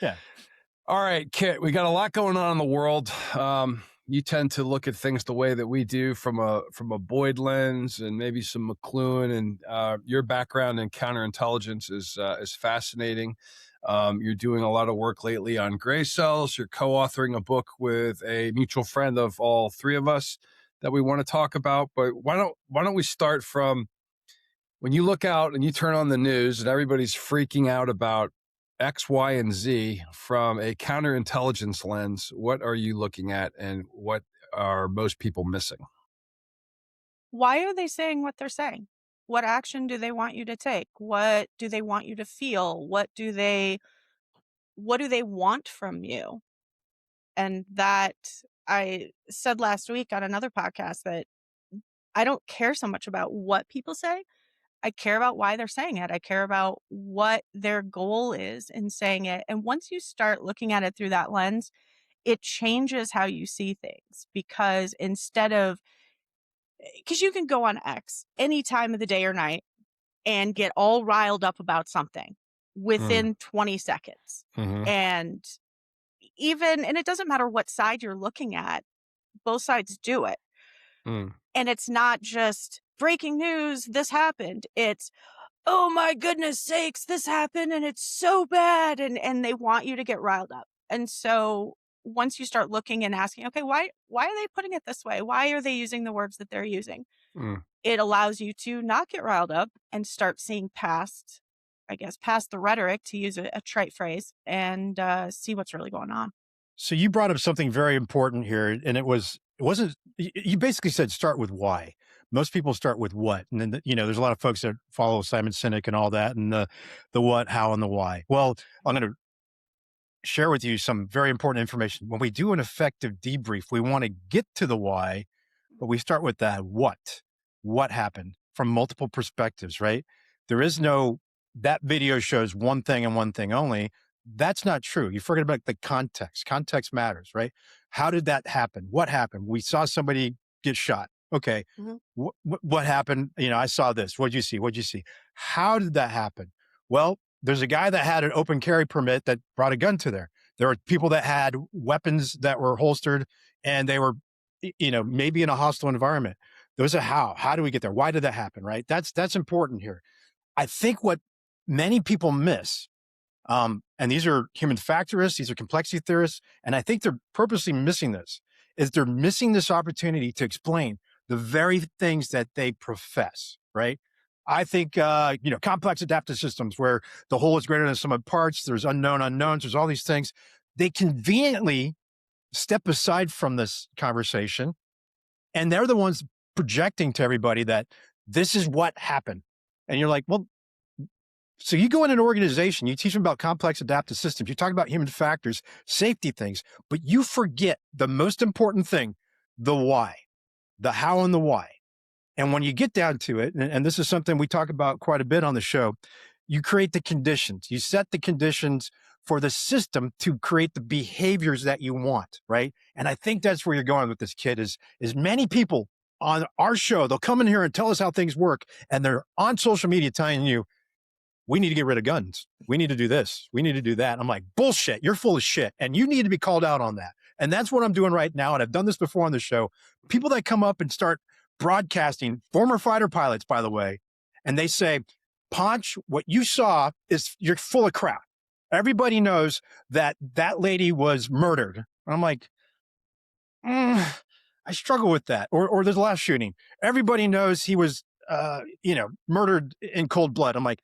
Yeah. All right, Kit, we got a lot going on in the world. You tend to look at things the way that we do from a Boyd lens and maybe some McLuhan, and your background in counterintelligence is fascinating. You're doing a lot of work lately on gray cells. You're co-authoring a book with a mutual friend of all three of us that we want to talk about. But why don't we start from when you look out and you turn on the news and everybody's freaking out about X, Y, and Z from a counterintelligence lens, what are you looking at and what are most people missing? Why are they saying what they're saying? What action do they want you to take? What do they want you to feel? What do they want from you? And that I said last week on another podcast that I don't care so much about what people say. I care about why they're saying it. I care about what their goal is in saying it. And once you start looking at it through that lens, it changes how you see things because you can go on X any time of the day or night and get all riled up about something within 20 seconds. Mm-hmm. And it doesn't matter what side you're looking at, both sides do it. Mm. And it's not just breaking news, this happened. It's, oh my goodness sakes, this happened and it's so bad. And they want you to get riled up. And so once you start looking and asking, okay, why are they putting it this way? Why are they using the words that they're using? It allows you to not get riled up and start seeing past the rhetoric, to use a trite phrase, and see what's really going on. So you brought up something very important here, and you basically said start with why. Most people start with what, and then there's a lot of folks that follow Simon Sinek and all that, and the what, how, and the why. Well, I'm going to share with you some very important information. When we do an effective debrief, we want to get to the why, but we start with that what happened from multiple perspectives, right? There is no, that video shows one thing and one thing only. That's not true. You forget about the context. Context matters, right? How did that happen? What happened? We saw somebody get shot. Okay. Mm-hmm. What happened? I saw this. What'd you see? What'd you see? How did that happen? Well, there's a guy that had an open carry permit that brought a gun to there. There were people that had weapons that were holstered and they were, maybe in a hostile environment. There's a how. How do we get there? Why did that happen, right? That's important here. I think what many people miss, and these are human factorists, these are complexity theorists, and I think they're purposely missing this, is they're missing this opportunity to explain the very things that they profess, right? I think, complex adaptive systems where the whole is greater than the sum of parts, there's unknown unknowns, there's all these things. They conveniently step aside from this conversation, and they're the ones projecting to everybody that this is what happened. And you're like, well, so you go in an organization, you teach them about complex adaptive systems, you talk about human factors, safety things, but you forget the most important thing, the why, the how and the why. And when you get down to it, and this is something we talk about quite a bit on the show, you create the conditions. You set the conditions for the system to create the behaviors that you want, right? And I think that's where you're going with this, kid, is many people on our show, they'll come in here and tell us how things work, and they're on social media telling you, we need to get rid of guns. We need to do this. We need to do that. I'm like, bullshit. You're full of shit. And you need to be called out on that. And that's what I'm doing right now. And I've done this before on the show. People that come up and start broadcasting, former fighter pilots, by the way, and they say, Ponch, what you saw is you're full of crap. Everybody knows that lady was murdered. And I'm like, I struggle with that. Or there's a last shooting. Everybody knows he was, murdered in cold blood. I'm like,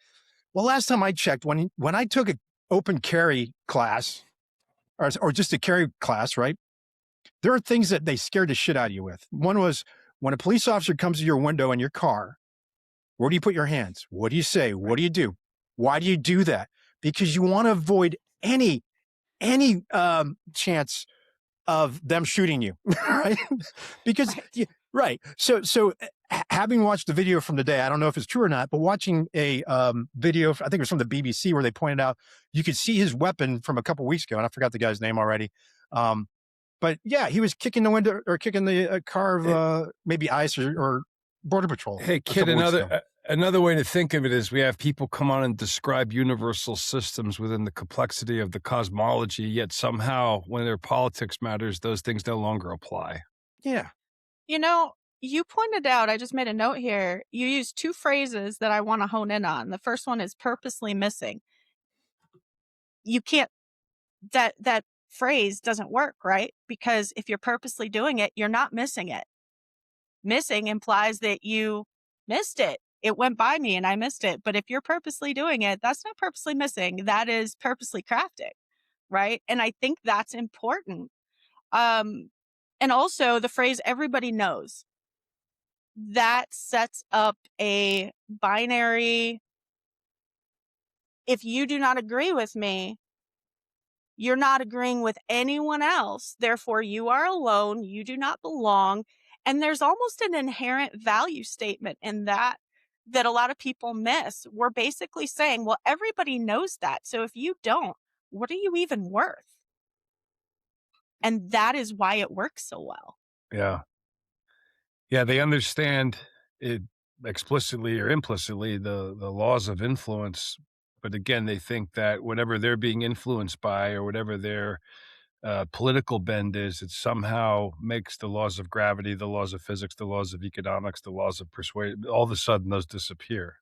well, last time I checked, when I took an open carry class, or just a carry class, right? There are things that they scared the shit out of you with. One was when a police officer comes to your window in your car, where do you put your hands? What do you say? What do you do? Why do you do that? Because you want to avoid any chance of them shooting you, right? Because, right. So having watched the video from the day, I don't know if it's true or not, but watching a video, I think it was from the BBC, where they pointed out you could see his weapon from a couple of weeks ago, and I forgot the guy's name already. But yeah, he was kicking the window or kicking the car of maybe ICE or Border Patrol. Hey, kid, Another way to think of it is we have people come on and describe universal systems within the complexity of the cosmology, yet somehow when their politics matters, those things no longer apply. Yeah. You know, you pointed out, I just made a note here, you used two phrases that I want to hone in on. The first one is purposely missing. You can't, that phrase doesn't work, right? Because if you're purposely doing it, you're not missing it. Missing implies that you missed it. It went by me and I missed it. But if you're purposely doing it, that's not purposely missing. That is purposely crafting, right? And I think that's important. Um, and also the phrase everybody knows, that sets up a binary. If you do not agree with me, you're not agreeing with anyone else. Therefore, you are alone. You do not belong. And there's almost an inherent value statement in that that a lot of people miss. We're basically saying, well, everybody knows that. So if you don't, what are you even worth? And that is why it works so well. Yeah. Yeah, they understand it explicitly or implicitly, the laws of influence. But again, they think that whatever they're being influenced by or whatever their political bend is, it somehow makes the laws of gravity, the laws of physics, the laws of economics, the laws of persuasion, all of a sudden those disappear,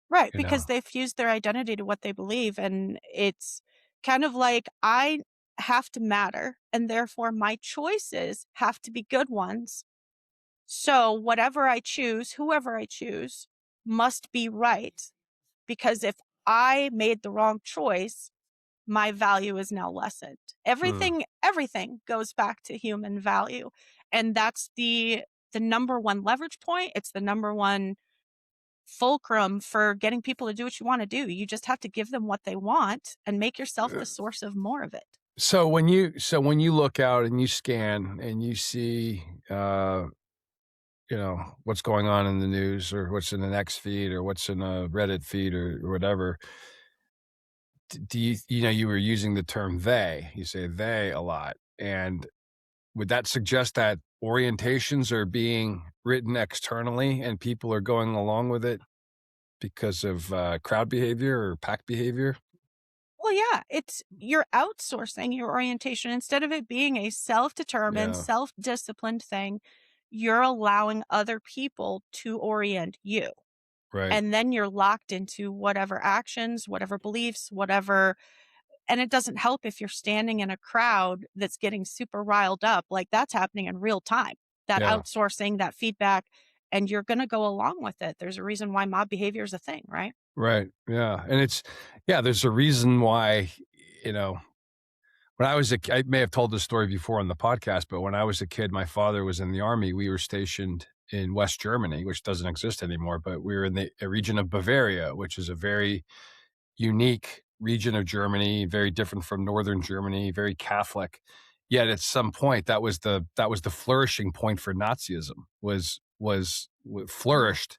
Right. you know? Because they've fused their identity to what they believe. And it's kind of like I have to matter. And therefore, my choices have to be good ones. So whatever I choose, whoever I choose, must be right. Because if I made the wrong choice, my value is now lessened. Hmm. Everything goes back to human value. And that's the number one leverage point. It's the number one fulcrum for getting people to do what you want to do. You just have to give them what they want and make yourself the source of more of it. So when you look out and you scan and you see what's going on in the news or what's in an X feed or what's in a Reddit feed or whatever, do you were using the term they, you say they a lot. And would that suggest that orientations are being written externally and people are going along with it because of crowd behavior or pack behavior? Well, yeah, it's you're outsourcing your orientation instead of it being a self-determined, Yeah, self-disciplined thing. You're allowing other people to orient you. right. And then you're locked into whatever actions, whatever beliefs, whatever. And it doesn't help if you're standing in a crowd that's getting super riled up. Like that's happening in real time. That Yeah, outsourcing, that feedback, and you're going to go along with it. There's a reason why mob behavior is a thing, right? right. Yeah. And there's a reason why, you know, when I was I may have told this story before on the podcast, but when I was a kid, my father was in the army. We were stationed in West Germany, which doesn't exist anymore, but we were in the region of Bavaria, which is a very unique region of Germany, very different from northern Germany, very Catholic. Yet at some point, that was the flourishing point for Nazism Mm. flourished,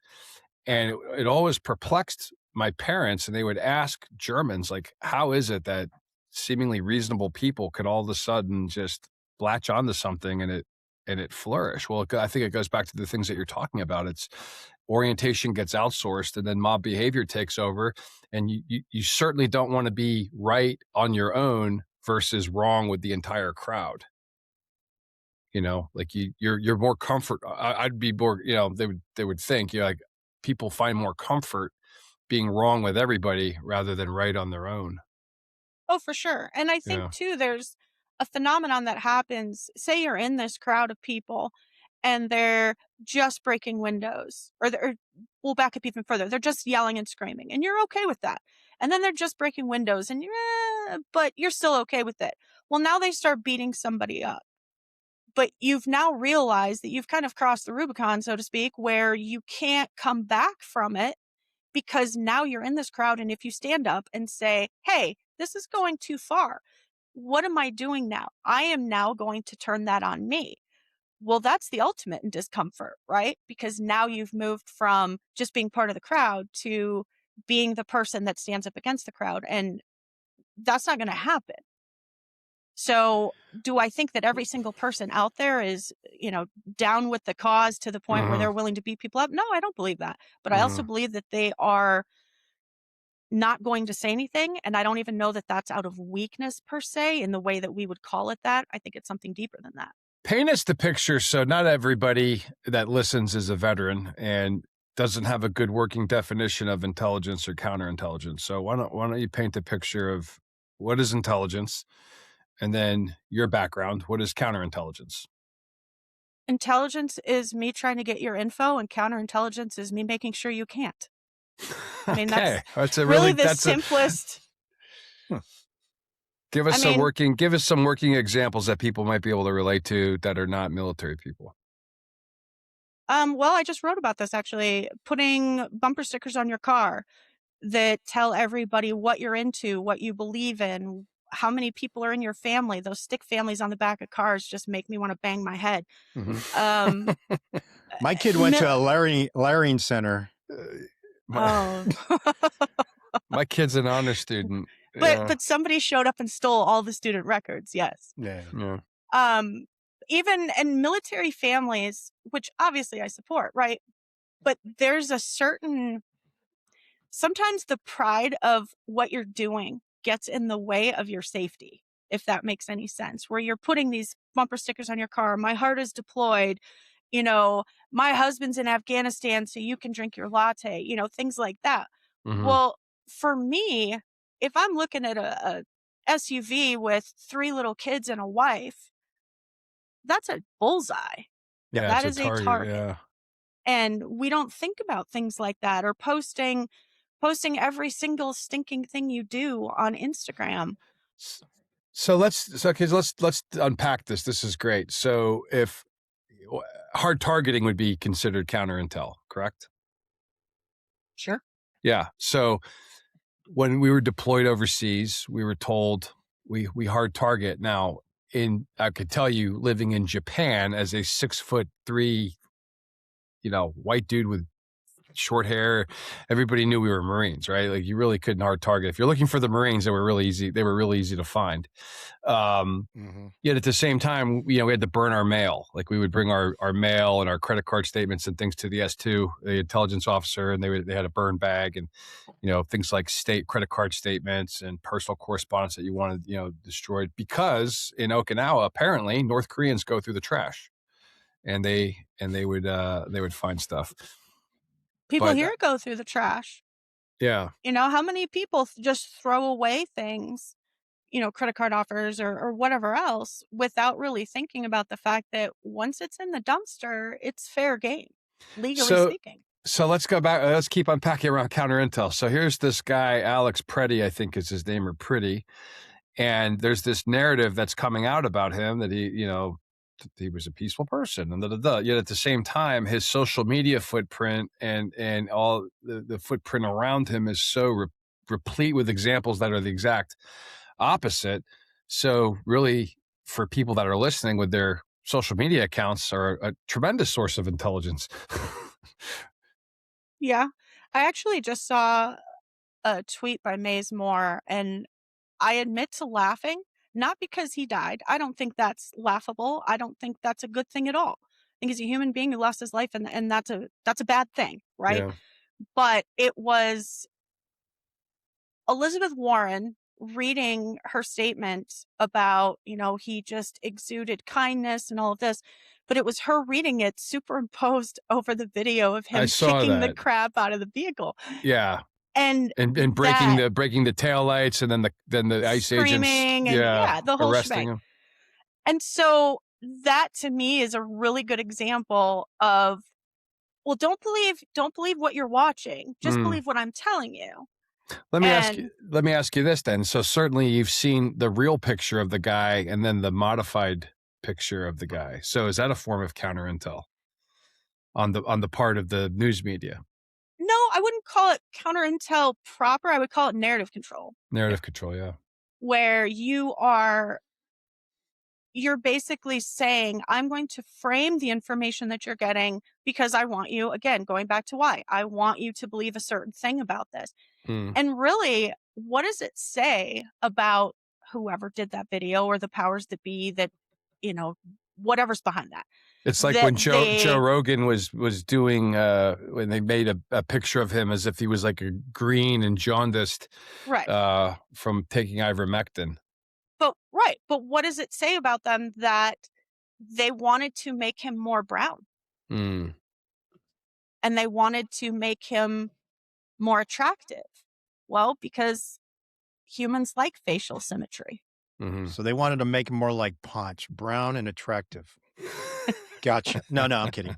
and it always perplexed my parents, and they would ask Germans like, "How is it that seemingly reasonable people could all of a sudden just latch onto something and it flourish?" Well, I think it goes back to the things that you're talking about. It's orientation gets outsourced, and then mob behavior takes over, and you certainly don't want to be right on your own versus wrong with the entire crowd. Like you're more comfort. I'd be more. They would think like people find more comfort being wrong with everybody rather than right on their own. Oh, for sure. And I think Yeah. too, there's a phenomenon that happens. Say you're in this crowd of people and they're just breaking windows, or we'll back up even further. They're just yelling and screaming, and you're okay with that. And then they're just breaking windows, and but you're still okay with it. Well, now they start beating somebody up. But you've now realized that you've kind of crossed the Rubicon, so to speak, where you can't come back from it because now you're in this crowd. And if you stand up and say, hey, this is going too far, what am I doing now? I am now going to turn that on me. Well, that's the ultimate in discomfort, right? Because now you've moved from just being part of the crowd to being the person that stands up against the crowd. And that's not going to happen. So do I think that every single person out there is, down with the cause to the point where they're willing to beat people up? No, I don't believe that. But I also believe that they are not going to say anything. And I don't even know that that's out of weakness per se in the way that we would call it that. I think it's something deeper than that. Paint us the picture. So not everybody that listens is a veteran and doesn't have a good working definition of intelligence or counterintelligence. So why don't you paint the picture of what is intelligence, and then your background, what is counterintelligence? Intelligence is me trying to get your info, and counterintelligence is me making sure you can't. I mean, that's a really the simplest. Give us some working examples that people might be able to relate to that are not military people. Well, I just wrote about this actually, putting bumper stickers on your car that tell everybody what you're into, what you believe in, how many people are in your family. Those stick families on the back of cars just make me want to bang my head. My kid went to a Laring Center. My kid's an honor student. But somebody showed up and stole all the student records. Yes. Yeah. Even in military families, which obviously I support, right? But there's a certain, sometimes the pride of what you're doing gets in the way of your safety, if that makes any sense, where you're putting these bumper stickers on your car. My heart is deployed. My husband's in Afghanistan, so you can drink your latte, things like that. Well, for me, if I'm looking at a SUV with 3 little kids and a wife, that's a bullseye. Yeah, that is a target. Yeah. And we don't think about things like that, or posting every single stinking thing you do on Instagram. So let's unpack this. This is great. So if hard targeting would be considered counterintel, correct? Sure. Yeah. So when we were deployed overseas, we were told we hard target. Now, I could tell you, living in Japan as a 6'3", white dude with short hair, everybody knew we were Marines, right? Like you really couldn't hard target. If you're looking for the Marines, they were really easy to find. Yet at the same time, we had to burn our mail. Like we would bring our mail and our credit card statements and things to the S2, the intelligence officer, and they had a burn bag and, things like state credit card statements and personal correspondence that you wanted, destroyed, because in Okinawa, apparently North Koreans go through the trash and they would find stuff. People here go through the trash. Yeah. How many people just throw away things, credit card offers or whatever else, without really thinking about the fact that once it's in the dumpster, it's fair game, legally speaking. So let's go back. Let's keep unpacking around counterintel. So here's this guy, Alex Pretty, I think is his name, or Pretty. And there's this narrative that's coming out about him that he was a peaceful person, and yet at the same time, his social media footprint and all the footprint around him is so replete with examples that are the exact opposite. So really, for people that are listening, with their social media accounts are a tremendous source of intelligence. Yeah. I actually just saw a tweet by Maze Moore, and I admit to laughing, not because he died. I don't think that's laughable. I don't think that's a good thing at all. I think he's a human being who lost his life, and that's a bad thing, right? Yeah. But it was Elizabeth Warren reading her statement about, he just exuded kindness and all of this, but it was her reading it superimposed over the video of him kicking the crap out of the vehicle. Yeah. And breaking the taillights, and then the ICE agents, the whole arresting shebang. him. And so that to me is a really good example of, well, don't believe what you're watching. Just believe what I'm telling you. Let me ask you this then. So certainly you've seen the real picture of the guy and then the modified picture of the guy. So is that a form of counterintel on the part of the news media? No, I wouldn't call it counterintel proper. I would call it narrative control. Narrative control, yeah. Where you're basically saying, I'm going to frame the information that you're getting because I want you, again, going back to why, I want you to believe a certain thing about this. And really, what does it say about whoever did that video or the powers that be that, whatever's behind that. It's like That when Joe Rogan was doing when they made a picture of him as if he was like a green and jaundiced right. from taking ivermectin. But what does it say about them that they wanted to make him more brown Mm. and they wanted to make him more attractive? Well, because humans like facial symmetry. Mm-hmm. So they wanted to make him more like Ponch, brown and attractive. Gotcha. No, I'm kidding.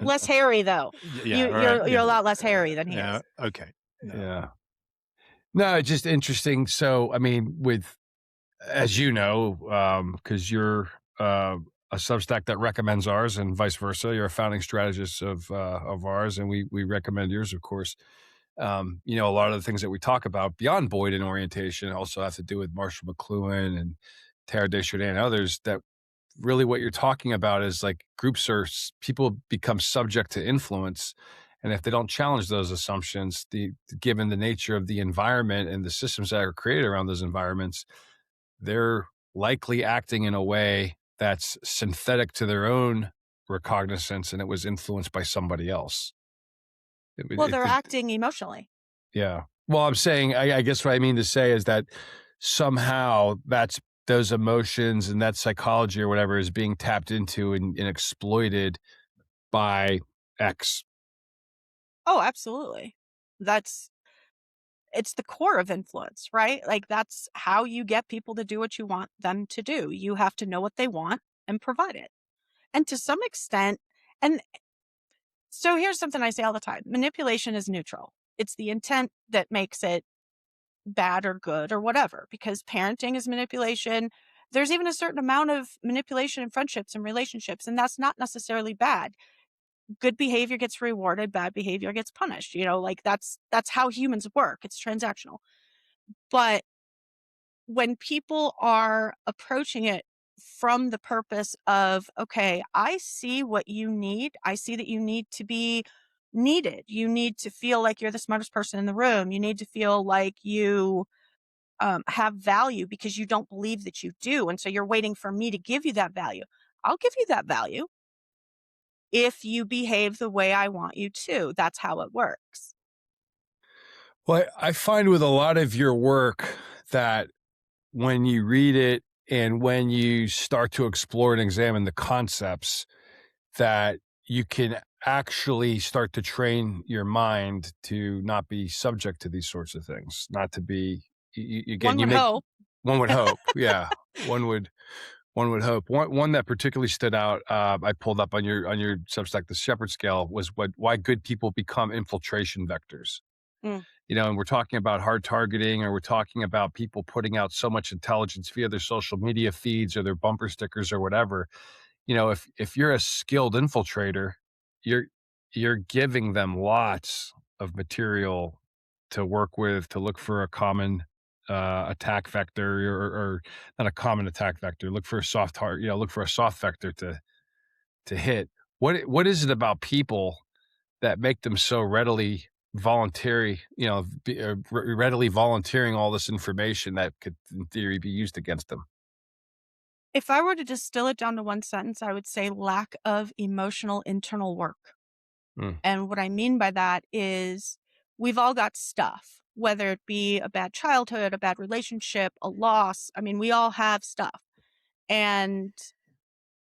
Less hairy, though. You're a lot less hairy than he is. Okay. No. Yeah. No, it's just interesting. So, I mean, as you know, because you're a Substack that recommends ours and vice versa, you're a founding strategist of ours, and we recommend yours, of course. A lot of the things that we talk about beyond Boyd and orientation also have to do with Marshall McLuhan and Tara Deschardins and others. That really what you're talking about is like people become subject to influence. And if they don't challenge those assumptions, given the nature of the environment and the systems that are created around those environments, they're likely acting in a way that's synthetic to their own recognizance, and it was influenced by somebody else. They're acting emotionally. Yeah. Well, I'm saying, I guess what I mean to say is that somehow those emotions and that psychology or whatever is being tapped into and exploited by X. Oh, absolutely. It's the core of influence, right? Like that's how you get people to do what you want them to do. You have to know what they want and provide it. And to some extent, and so here's something I say all the time. Manipulation is neutral. It's the intent that makes it bad or good or whatever, because parenting is manipulation. There's even a certain amount of manipulation in friendships and relationships, and that's not necessarily bad. Good behavior gets rewarded, bad behavior gets punished. Like that's how humans work. It's transactional. But when people are approaching it from the purpose of, okay, I see what you need. I see that you need to be needed. You need to feel like you're the smartest person in the room. You need to feel like you have value because you don't believe that you do. And so you're waiting for me to give you that value. I'll give you that value if you behave the way I want you to. That's how it works. Well, I find with a lot of your work that when you read it and when you start to explore and examine the concepts, that you can actually start to train your mind to not be subject to these sorts of things, not to be, again, Hope. One would hope. Yeah. One would hope. One that particularly stood out, I pulled up on your Substack, the Shepherd scale, was why good people become infiltration vectors. Mm. And we're talking about hard targeting, or we're talking about people putting out so much intelligence via their social media feeds or their bumper stickers or whatever. If you're a skilled infiltrator, you're giving them lots of material to work with, to look for a common attack vector, or not a common attack vector. Look for a soft look for a soft vector to hit. What is it about people that make them so readily readily volunteering all this information that could, in theory, be used against them? If I were to distill it down to one sentence, I would say lack of emotional internal work. Mm. And what I mean by that is we've all got stuff, whether it be a bad childhood, a bad relationship, a loss. I mean, we all have stuff. And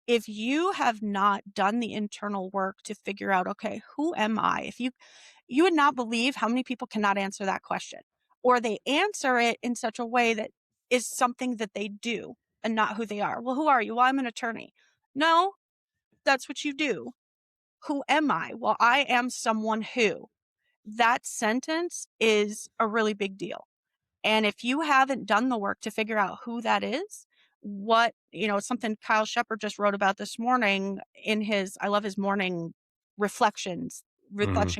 if you have not done the internal work to figure out, okay, who am I? If you would not believe how many people cannot answer that question, or they answer it in such a way that is something that they do and not who they are. Well, who are you? Well, I'm an attorney. No, that's what you do. Who am I? Well, I am someone who. That sentence is a really big deal. And if you haven't done the work to figure out who that is, something Kyle Shepard just wrote about this morning in I love his morning reflection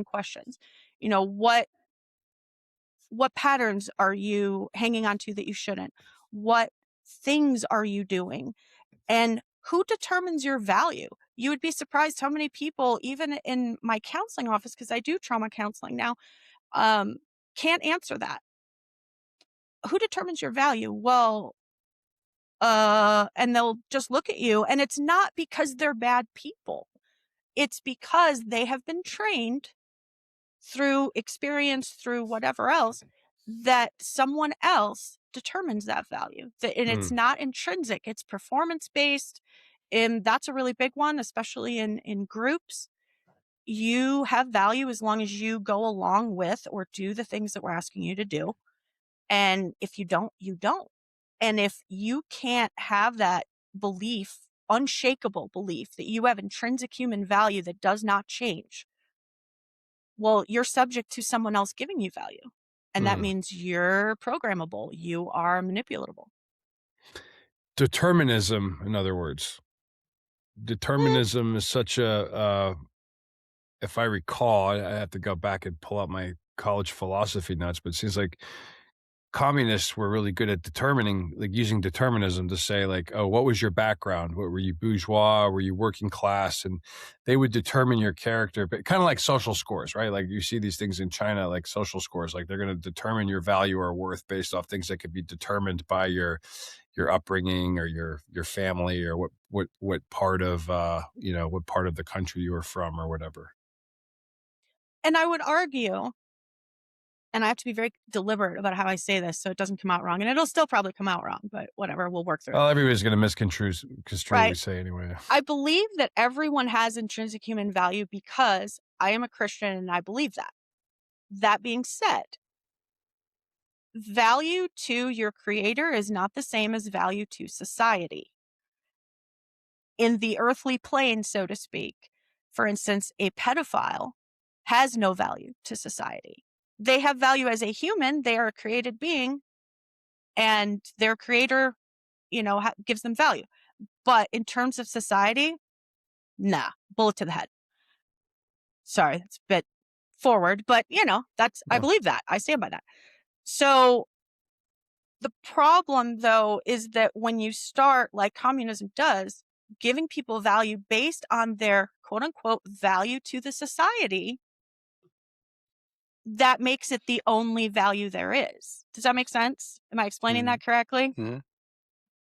questions. What patterns are you hanging on to that you shouldn't? What things are you doing? And who determines your value? You would be surprised how many people, even in my counseling office, because I do trauma counseling now, can't answer that. who determines your value? Well, and they'll just look at you, and it's not because they're bad people. It's because they have been trained through experience, through whatever else, that someone else determines that value. And it's not intrinsic, it's performance based. And that's a really big one, especially in groups. You have value as long as you go along with or do the things that we're asking you to do. And if you don't, you don't. And if you can't have that belief, unshakable belief that you have intrinsic human value that does not change, well, you're subject to someone else giving you value. And that means you're programmable, you are manipulatable. Determinism, in other words. Determinism is such a, if I recall, I have to go back and pull out my college philosophy notes, but it seems like communists were really good at determining, like using determinism to say like, oh, what was your background? What were you, bourgeois? Were you working class? And they would determine your character, but kind of like social scores, right? Like you see these things in China, like social scores, like they're going to determine your value or worth based off things that could be determined by your upbringing or your family or what part of, what part of the country you were from or whatever. And I would argue, and I have to be very deliberate about how I say this so it doesn't come out wrong, and it'll still probably come out wrong, but whatever, we'll work through it. Well, everybody's going to misconstrue what we say anyway. I believe that everyone has intrinsic human value because I am a Christian and I believe that. That being said, value to your creator is not the same as value to society. In the earthly plane, so to speak, for instance, a pedophile has no value to society. They have value as a human. They are a created being, and their creator, gives them value. But in terms of society, nah, bullet to the head. Sorry, that's a bit forward, but I believe that. I stand by that. So the problem, though, is that when you start, like communism does, giving people value based on their quote unquote value to the society, that makes it the only value there is. Does that make sense? Am I explaining that correctly?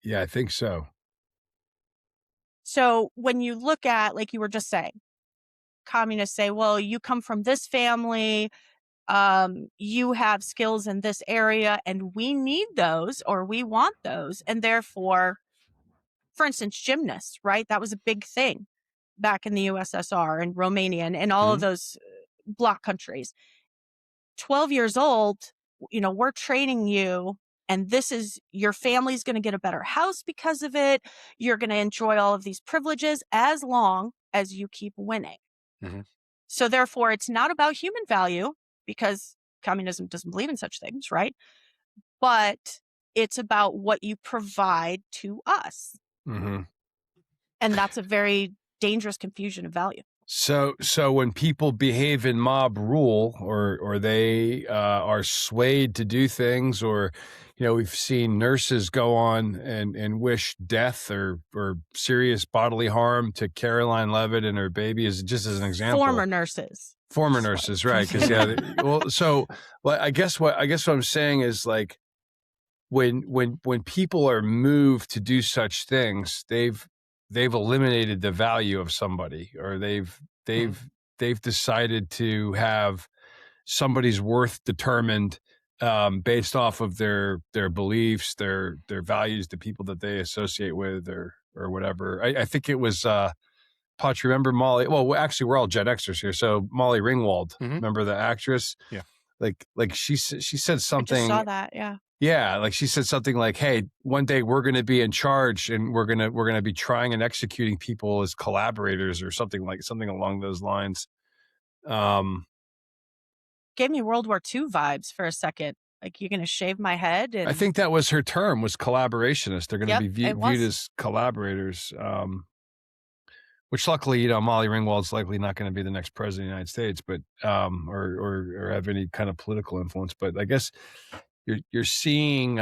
Yeah, I think so. So when you look at, like you were just saying, communists say, well, you come from this family, you have skills in this area, and we need those or we want those. And therefore, for instance, gymnasts, right? That was a big thing back in the USSR and Romania and all of those bloc countries. 12 years old, we're training you, and this is, your family's going to get a better house because of it. You're going to enjoy all of these privileges as long as you keep winning. So therefore, it's not about human value, because communism doesn't believe in such things, right? But it's about what you provide to us. And that's a very dangerous confusion of value. So when people behave in mob rule, or they are swayed to do things, or we've seen nurses go on and wish death or serious bodily harm to Caroline Levitt and her baby, is just as an example. Former nurses, right? Because I guess what I'm saying is, like, when people are moved to do such things, they've eliminated the value of somebody, or they've decided to have somebody's worth determined based off of their beliefs, their values, the people that they associate with, or whatever. I think it was Potch, remember Molly? Well, actually, we're all Gen Xers here. So Molly Ringwald, remember the actress? Yeah. Like she said something. I just saw that. Yeah. Yeah, like she said something like, "Hey, one day we're going to be in charge, and we're going to be trying and executing people as collaborators," or something along those lines. Gave me World War II vibes for a second. Like, you're going to shave my head. And I think that was her term, was collaborationist. They're going to be viewed as collaborators. Which luckily, Molly Ringwald's likely not going to be the next president of the United States, but or have any kind of political influence. But I guess you're seeing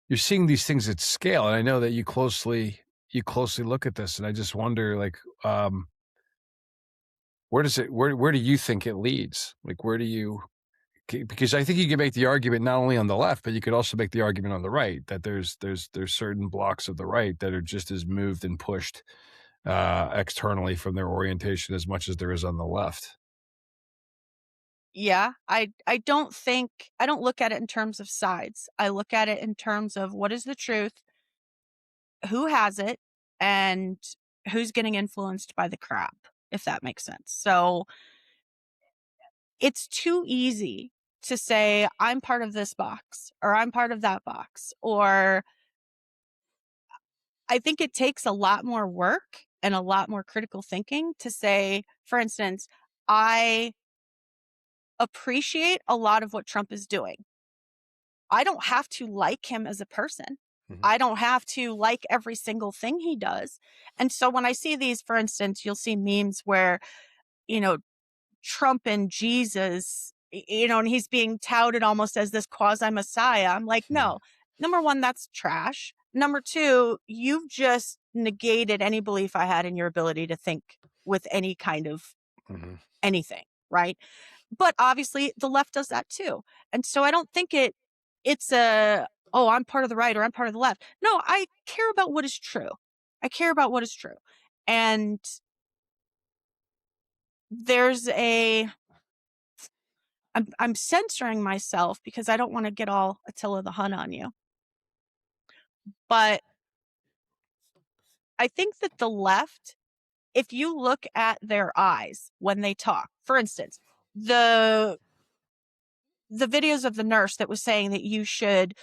these things at scale, and I know that you closely look at this, and I just wonder, like, where do you think it leads? Like, because I think you can make the argument not only on the left, but you could also make the argument on the right that there's certain blocks of the right that are just as moved and pushed externally from their orientation as much as there is on the left. Yeah, I don't look at it in terms of sides. I look at it in terms of what is the truth, who has it, and who's getting influenced by the crap, if that makes sense. So it's too easy to say, I'm part of this box or I'm part of that box. Or I think it takes a lot more work and a lot more critical thinking to say, for instance, I appreciate a lot of what Trump is doing. I don't have to like him as a person. I don't have to like every single thing he does. And so when I see these, for instance, you'll see memes where, you know, Trump and Jesus, and he's being touted almost as this quasi messiah. I'm like, no, number one, that's trash. Number two, you've just negated any belief I had in your ability to think with any kind of anything, right? But obviously the left does that too. And so I don't think it's oh, I'm part of the right or I'm part of the left. No, I care about what is true. I care about what is true. And there's I'm censoring myself because I don't want to get all Attila the Hun on you. But I think that the left, if you look at their eyes when they talk, for instance, the videos of the nurse that was saying that you should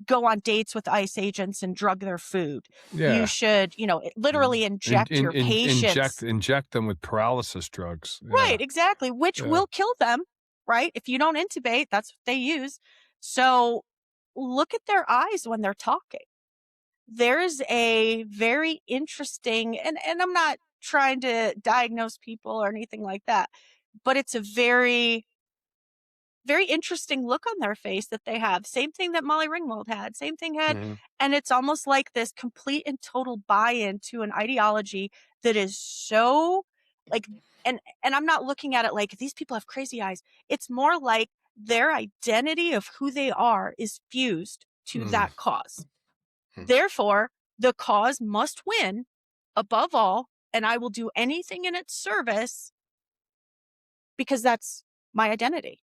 go on dates with ICE agents and drug their food. Yeah. You should, literally inject your patients. Inject them with paralysis drugs. Right, exactly, which will kill them, right? If you don't intubate, that's what they use. So look at their eyes when they're talking. There's a very interesting, and I'm not trying to diagnose people or anything like that, but it's a very, very interesting look on their face that they have. Same thing that Molly Ringwald had, same thing had, and it's almost like this complete and total buy-in to an ideology that is so like, and I'm not looking at it like these people have crazy eyes. It's more like their identity of who they are is fused to that cause. Therefore, the cause must win above all, and I will do anything in its service because that's my identity.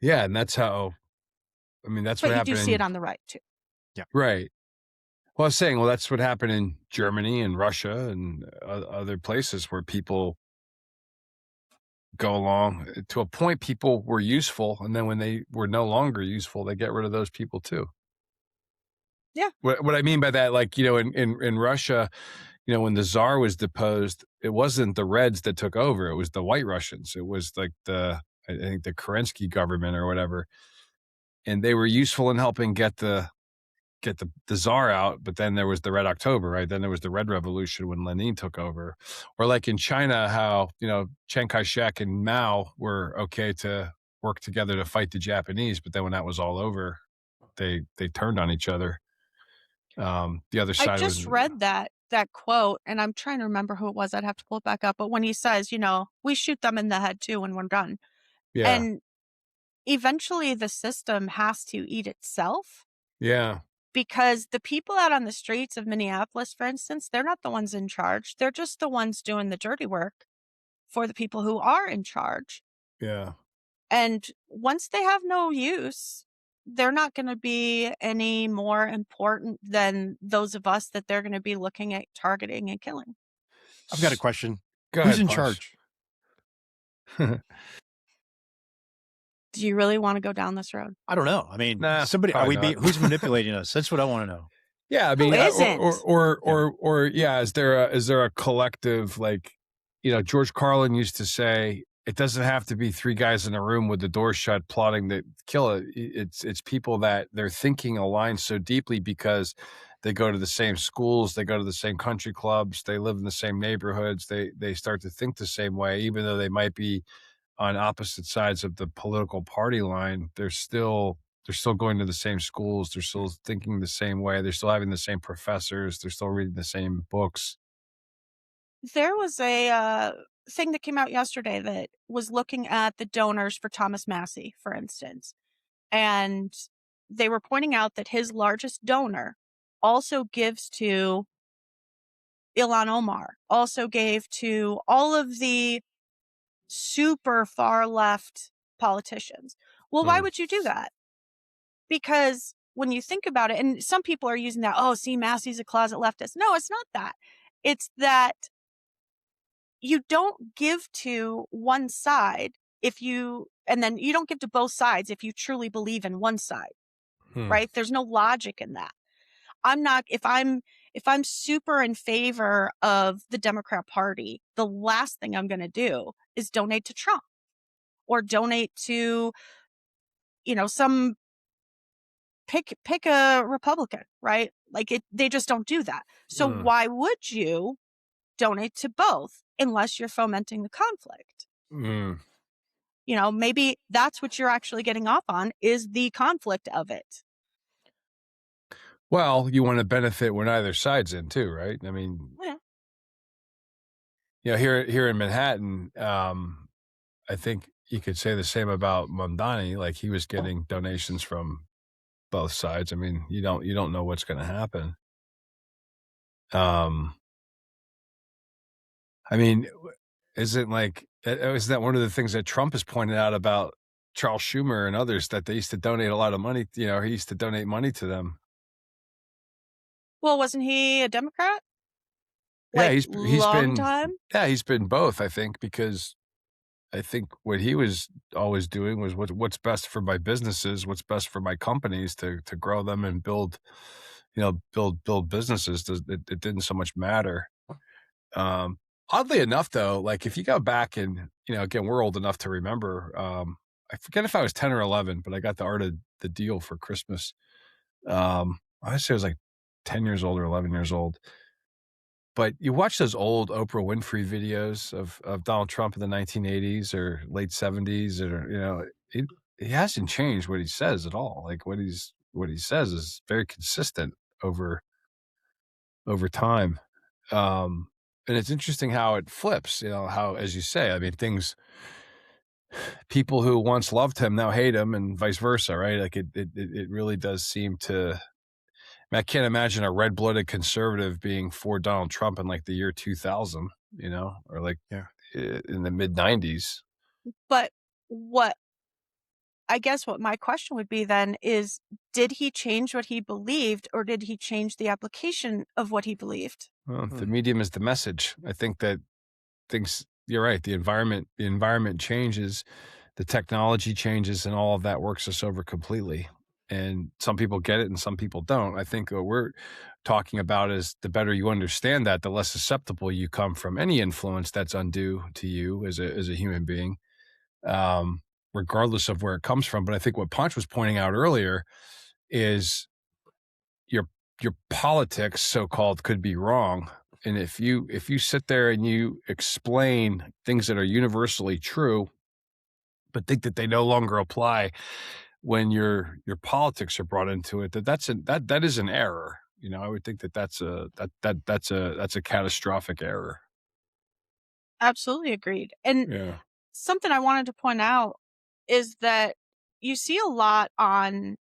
Yeah, and that's how, that's But what you happened. do see it on the right too. Yeah. Right. Well, I was saying, that's what happened in Germany and Russia and other places where people go along to a point. People were useful, and then when they were no longer useful, they get rid of those people too. Yeah. What I mean by that, like, in Russia, when the Tsar was deposed, it wasn't the Reds that took over. It was the White Russians. It was like I think the Kerensky government or whatever. And they were useful in helping get the Tsar out. But then there was the Red October, right? Then there was the Red Revolution when Lenin took over. Or like in China, how, Chiang Kai-shek and Mao were okay to work together to fight the Japanese. But then when that was all over, they turned on each other. The other side I just read that quote, and I'm trying to remember who it was. I'd have to pull it back up. But when he says, we shoot them in the head too when we're done. Yeah. And eventually the system has to eat itself. Yeah. Because the people out on the streets of Minneapolis, for instance, they're not the ones in charge. They're just the ones doing the dirty work for the people who are in charge. Yeah. And once they have no use, they're not going to be any more important than those of us that they're going to be looking at targeting and killing. I've got a question. Go Who's ahead, in Posh. charge? Do you really want to go down this road? I don't know. Somebody, who's manipulating us? That's what I want to know. Yeah. Who isn't? Or is there a collective, like, George Carlin used to say, it doesn't have to be three guys in a room with the door shut plotting to kill it. It's people that their thinking aligns so deeply because they go to the same schools, they go to the same country clubs, they live in the same neighborhoods, they start to think the same way, even though they might be on opposite sides of the political party line. They're still going to the same schools, they're still thinking the same way, they're still having the same professors, they're still reading the same books. There was a thing that came out yesterday that was looking at the donors for Thomas Massey, for instance. And they were pointing out that his largest donor also gives to Ilhan Omar, also gave to all of the super far left politicians. Well, why Hmm. would you do that? Because when you think about it, and some people are using that, oh, see, Massey's a closet leftist. No, it's not that. It's that you don't give to one side and then you don't give to both sides if you truly believe in one side, Hmm. right? There's no logic in that. I'm not, if I'm super in favor of the Democrat Party, the last thing I'm going to do is donate to Trump or donate to, some pick a Republican, right? Like they just don't do that. So Hmm. why would you donate to both unless you're fomenting the conflict? Hmm. Maybe that's what you're actually getting off on is the conflict of it. Well, you want to benefit when either side's in too, right? I mean, Yeah. here in Manhattan, I think you could say the same about Mamdani. Like he was getting donations from both sides. I mean, you don't know what's going to happen. Um, I mean, isn't that one of the things that Trump has pointed out about Charles Schumer and others that they used to donate a lot of money? He used to donate money to them. Well, wasn't he a Democrat? Yeah, Like long time? he's been both, I think, because I think what he was always doing was what's best for my businesses, what's best for my companies to grow them and build, build businesses. It didn't so much matter. Um, Oddly enough, though, like if you go back and again, we're old enough to remember. I forget if I was 10 or 11, but I got the Art of the Deal for Christmas. I say I was like 10 years old or 11 years old. But you watch those old Oprah Winfrey videos of Donald Trump in the 1980s or late 70s, or he hasn't changed what he says at all. Like what he says is very consistent over time. And it's interesting how it flips. How, as you say, I mean, people who once loved him now hate him, and vice versa, right? Like it really does seem to. I can't imagine a red-blooded conservative being for Donald Trump in like the year 2000, or like Yeah. in the mid 90s. But what I guess what my question would be then is, did he change what he believed or did he change the application of what he believed? Well, the medium is the message. I think that you're right. The environment changes, the technology changes, and all of that works us over completely. And some people get it and some people don't. I think what we're talking about is the better you understand that, the less susceptible you come from any influence that's undue to you as a human being, um, regardless of where it comes from. But I think what Punch was pointing out earlier is your your politics, so called, could be wrong. And if you sit there and you explain things that are universally true, but think that they no longer apply when your politics are brought into it, that is an error. I would think that's a catastrophic error. Absolutely agreed. And Yeah. something I wanted to point out is that you see a lot on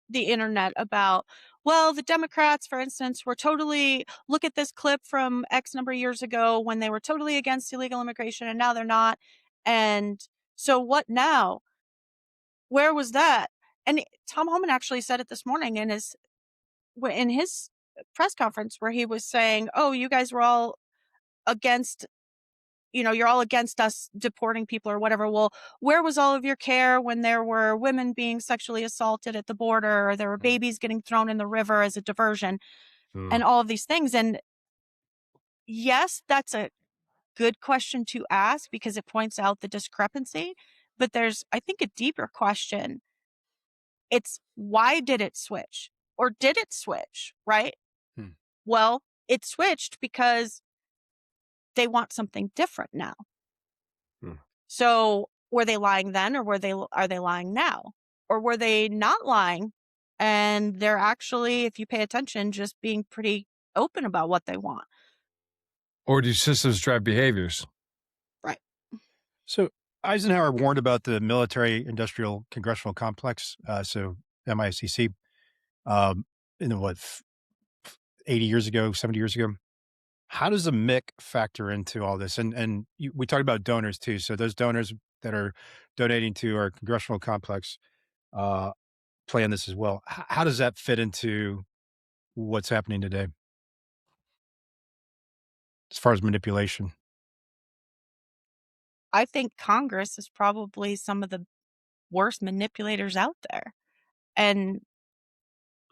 the internet about, well, the Democrats, for instance, look at this clip from X number of years ago when they were totally against illegal immigration and now they're not. And so what now? Where was that? And Tom Homan actually said it this morning in his press conference where he was saying, "Oh, you guys were all against, you're all against us deporting people or whatever. Well, where was all of your care when there were women being sexually assaulted at the border or there were babies getting thrown in the river as a diversion Hmm. and all of these things?" And yes, that's a good question to ask because it points out the discrepancy. But there's, I think, a deeper question. It's why did it switch? Or did it switch? Right? Hmm. Well, it switched because they want something different now. Hmm. So were they lying then or are they lying now? Or were they not lying and they're actually, if you pay attention, just being pretty open about what they want? Or do systems drive behaviors? Right. So Eisenhower warned about the military industrial congressional complex. So MICC, um, in the, what, 80 years ago, 70 years ago. How does the MIC factor into all this? And we talked about donors too. So those donors that are donating to our congressional complex uh, play in this as well. How does that fit into what's happening today as far as manipulation? I think Congress is probably some of the worst manipulators out there. And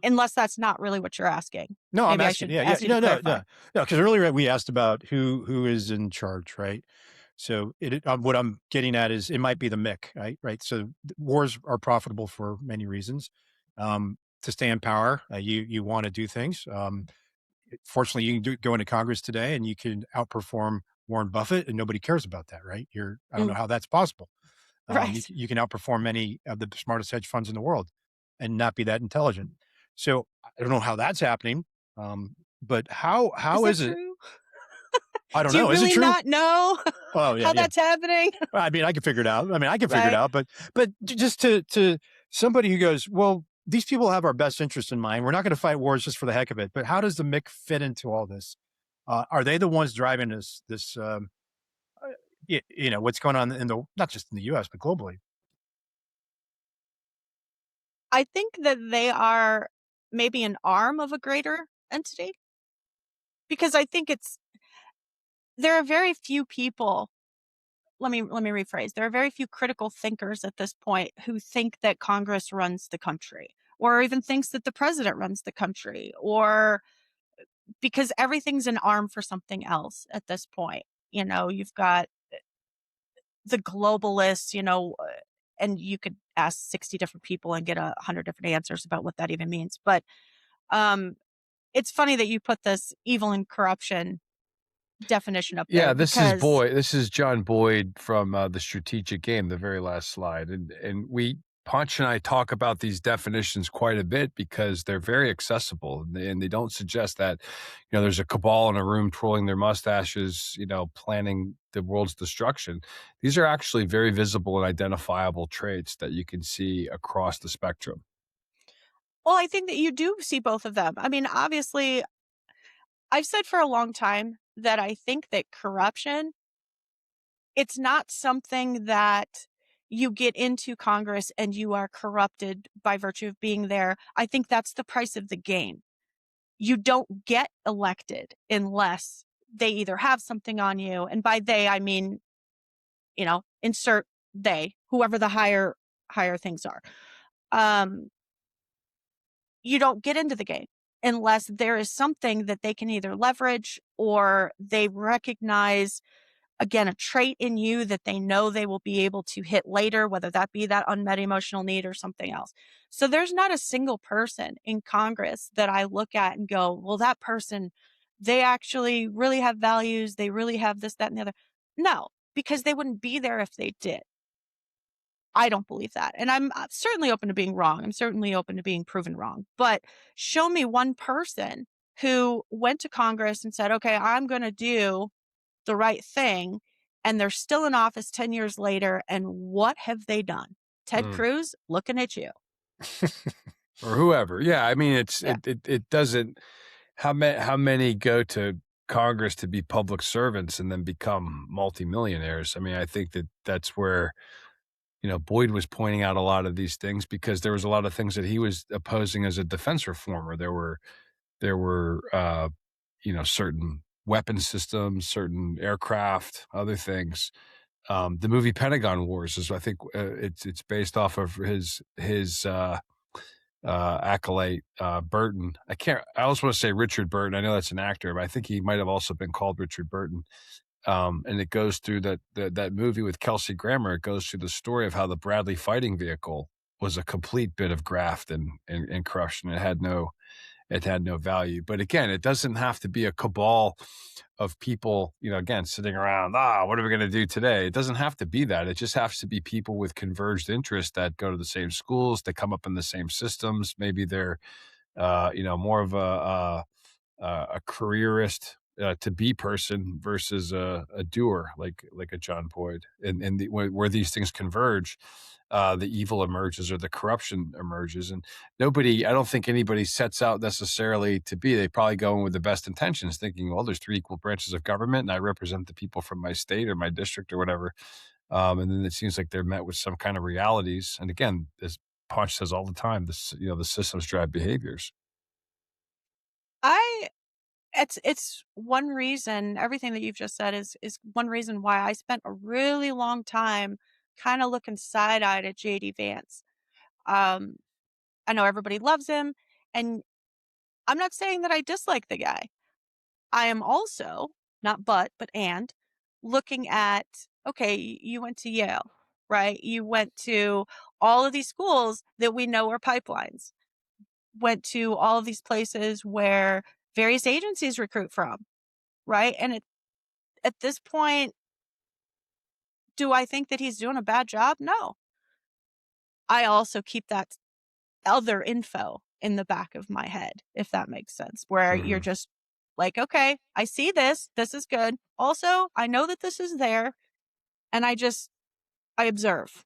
unless that's not really what you're asking, No, I'm maybe I asking. should Yeah, yeah. ask you to No, no, clarify. no, no. Because earlier we asked about who is in charge, right? So what I'm getting at is it might be the MIC, right? Right. So wars are profitable for many reasons. To stay in power, you want to do things. Fortunately, you can go into Congress today and you can outperform Warren Buffett, and nobody cares about that, right? I don't know Mm, how that's possible. right. You can outperform many of the smartest hedge funds in the world and not be that intelligent. So I don't know how that's happening. But Is how that is it? true? I don't Do you know. Is it really true? not know Oh yeah, how yeah. that's happening? Well, I mean, I can figure it out. I mean, I can figure it Right. out. But just to somebody who goes, well, these people have our best interest in mind. We're not going to fight wars just for the heck of it. But how does the MIC fit into all this? Are they the ones driving this? What's going on in the not just in the U.S. but globally? I think that they are maybe an arm of a greater entity because I think there are very few people. Let me rephrase. There are very few critical thinkers at this point who think that Congress runs the country or even thinks that the president runs the country or because everything's an arm for something else at this point. You've got the globalists, and you could ask 60 different people and get 100 different answers about what that even means. But um, it's funny that you put this evil and corruption definition up there Yeah, because This is John Boyd from the Strategic Game, the very last slide, and we Punch and I talk about these definitions quite a bit because they're very accessible and they don't suggest that there's a cabal in a room twirling their mustaches, planning the world's destruction. These are actually very visible and identifiable traits that you can see across the spectrum. well, I think that you do see both of them. I mean, obviously, I've said for a long time that I think that corruption, it's not something that you get into Congress and you are corrupted by virtue of being there. I think that's the price of the game. You don't get elected unless they either have something on you, and by they I mean, insert they, whoever the higher things are. Um, you don't get into the game unless there is something that they can either leverage or they recognize, again, a trait in you that they know they will be able to hit later, whether that be that unmet emotional need or something else. So there's not a single person in Congress that I look at and go, well, that person, they actually really have values. They really have this, that, and the other. No, because they wouldn't be there if they did. I don't believe that. And I'm certainly open to being wrong. I'm certainly open to being proven wrong. But show me one person who went to Congress and said, okay, I'm going to do the right thing, and they're still in office 10 years later, and what have they done? Ted Mm. Cruz, looking at you. Or whoever. Yeah, I mean, Yeah. it doesn't. How many go to Congress to be public servants and then become multimillionaires? I mean, I think that's where Boyd was pointing out a lot of these things because there was a lot of things that he was opposing as a defense reformer. There were certain weapon systems, certain aircraft, other things. The movie Pentagon Wars is, I think, it's based off of his acolyte, Burton. I always want to say Richard Burton. I know that's an actor, but I think he might have also been called Richard Burton. And it goes through that movie with Kelsey Grammer. It goes through the story of how the Bradley fighting vehicle was a complete bit of graft and corruption. It had no value. But again, it doesn't have to be a cabal of people, again, sitting around, what are we going to do today? It doesn't have to be that. It just has to be people with converged interests that go to the same schools, that come up in the same systems. Maybe they're, more of a careerist to be person versus a doer, like a John Boyd, and where these things converge, the evil emerges or the corruption emerges, and I don't think anybody sets out necessarily to be. They probably go in with the best intentions, thinking, well, there's three equal branches of government, and I represent the people from my state or my district or whatever. And then it seems like they're met with some kind of realities. And again, as Punch says all the time, the systems drive behaviors. I it's one reason everything that you've just said is one reason why I spent a really long time kind of looking side-eyed at JD Vance. Um, I know everybody loves him, and I'm not saying that I dislike the guy. I am also, not but and, looking at, okay, you went to Yale, right? You went to all of these schools that we know are pipelines, went to all of these places where various agencies recruit from, right? And at this point, do I think that he's doing a bad job? No. I also keep that other info in the back of my head, if that makes sense, where you're Mhm. just like, okay, I see this. This is good. Also, I know that this is there. And I observe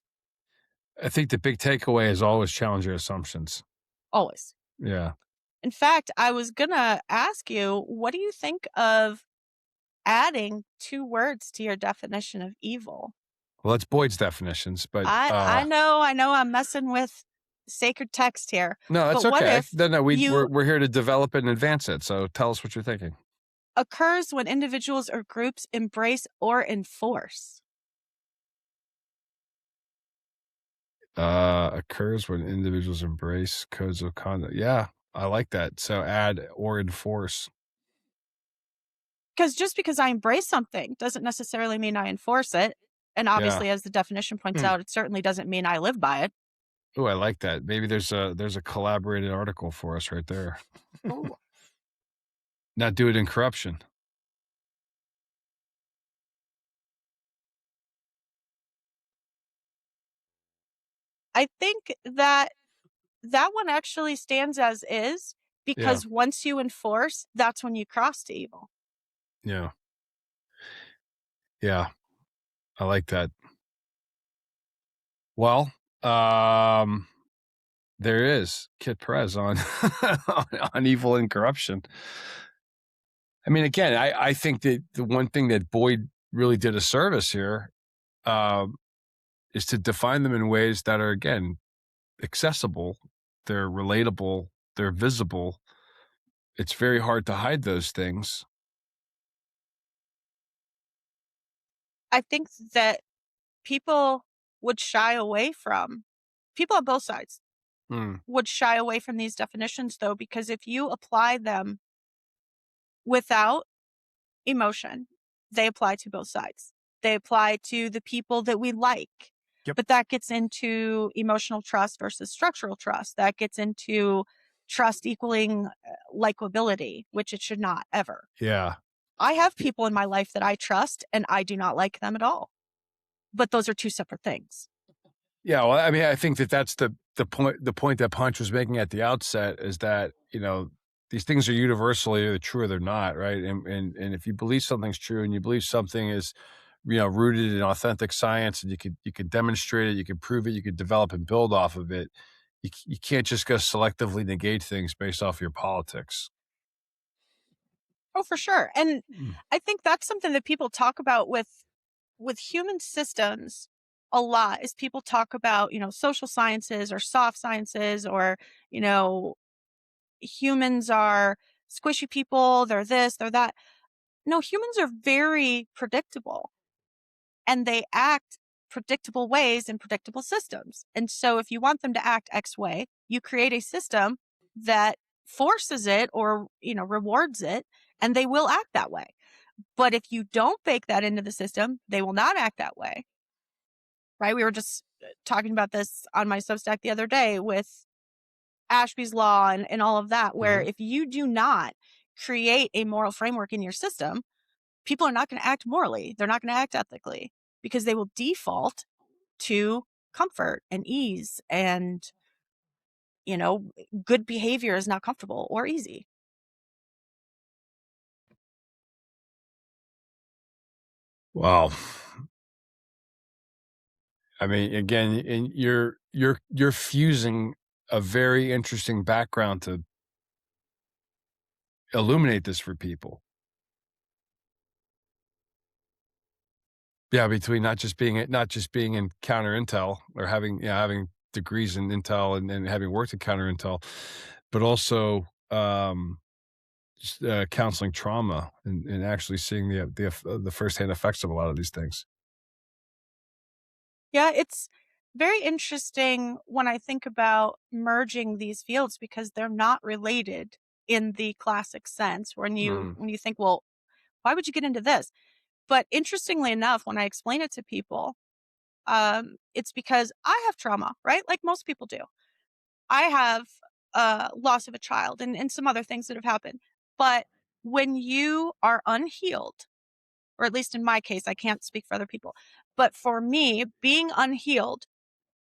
I think the big takeaway is always challenge your assumptions. always. Yeah. In fact, I was going to ask you, what do you think of adding two words to your definition of evil? Well, that's Boyd's definitions, but I know I'm messing with sacred text here, no, that's but what okay. if No, you we're here to develop and advance it. So tell us what you're thinking. occurs when individuals or groups embrace or enforce? Occurs when individuals embrace codes of conduct. Yeah, I like that. So add or enforce. Because just because I embrace something doesn't necessarily mean I enforce it. And Yeah. obviously, as the definition points Hmm. out, it certainly doesn't mean I live by it. Oh, I like that. Maybe there's a collaborated article for us right there. Ooh. Not do it in corruption. I think that that one actually stands as is Yeah. because once you enforce, that's when you cross to evil. Yeah. Yeah. I like that. Well, there is Kit Perez on on evil and corruption. I mean, again, I think that the one thing that Boyd really did a service here um, is to define them in ways that are, again, accessible, they're relatable, they're visible. It's very hard to hide those things. I think that people would shy away from, people on both sides Hmm. would shy away from these definitions though, because if you apply them without emotion, they apply to both sides. They apply to the people that we like. Yep. But that gets into emotional trust versus structural trust. That gets into trust equaling likability, which it should not ever. Yeah. I have people in my life that I trust and I do not like them at all. But those are two separate things. Yeah, well, I mean, I think that that's the point that Punch was making at the outset is that, these things are universally either true or they're not, right? And if you believe something's true and you believe something is, rooted in authentic science and you could demonstrate it, you could prove it, you could develop and build off of it. You can't just go selectively negate things based off your politics. Oh, for sure. And Mm. I think that's something that people talk about with human systems a lot is people talk about, social sciences or soft sciences or, you know, humans are squishy people, they're this, they're that. No, humans are very predictable and they act predictable ways in predictable systems. And so if you want them to act X way, you create a system that forces it or, rewards it, and they will act that way. But if you don't bake that into the system, they will not act that way. Right? We were just talking about this on my Substack the other day with Ashby's Law and all of that, where Mhm. if you do not create a moral framework in your system, people are not going to act morally. They're not going to act ethically because they will default to comfort and ease and, good behavior is not comfortable or easy. Wow. I mean, again, and you're fusing a very interesting background to illuminate this for people. Yeah, between not just being in counter intel or having, having degrees in intel and having worked in counter intel, but also just, counseling trauma and actually seeing the firsthand effects of a lot of these things. Yeah, it's very interesting when I think about merging these fields because they're not related in the classic sense Mm, when you think, well, why would you get into this? But interestingly enough, when I explain it to people, it's because I have trauma, right? Like most people do. I have loss of a child and some other things that have happened. But when you are unhealed, or at least in my case, I can't speak for other people, but for me, being unhealed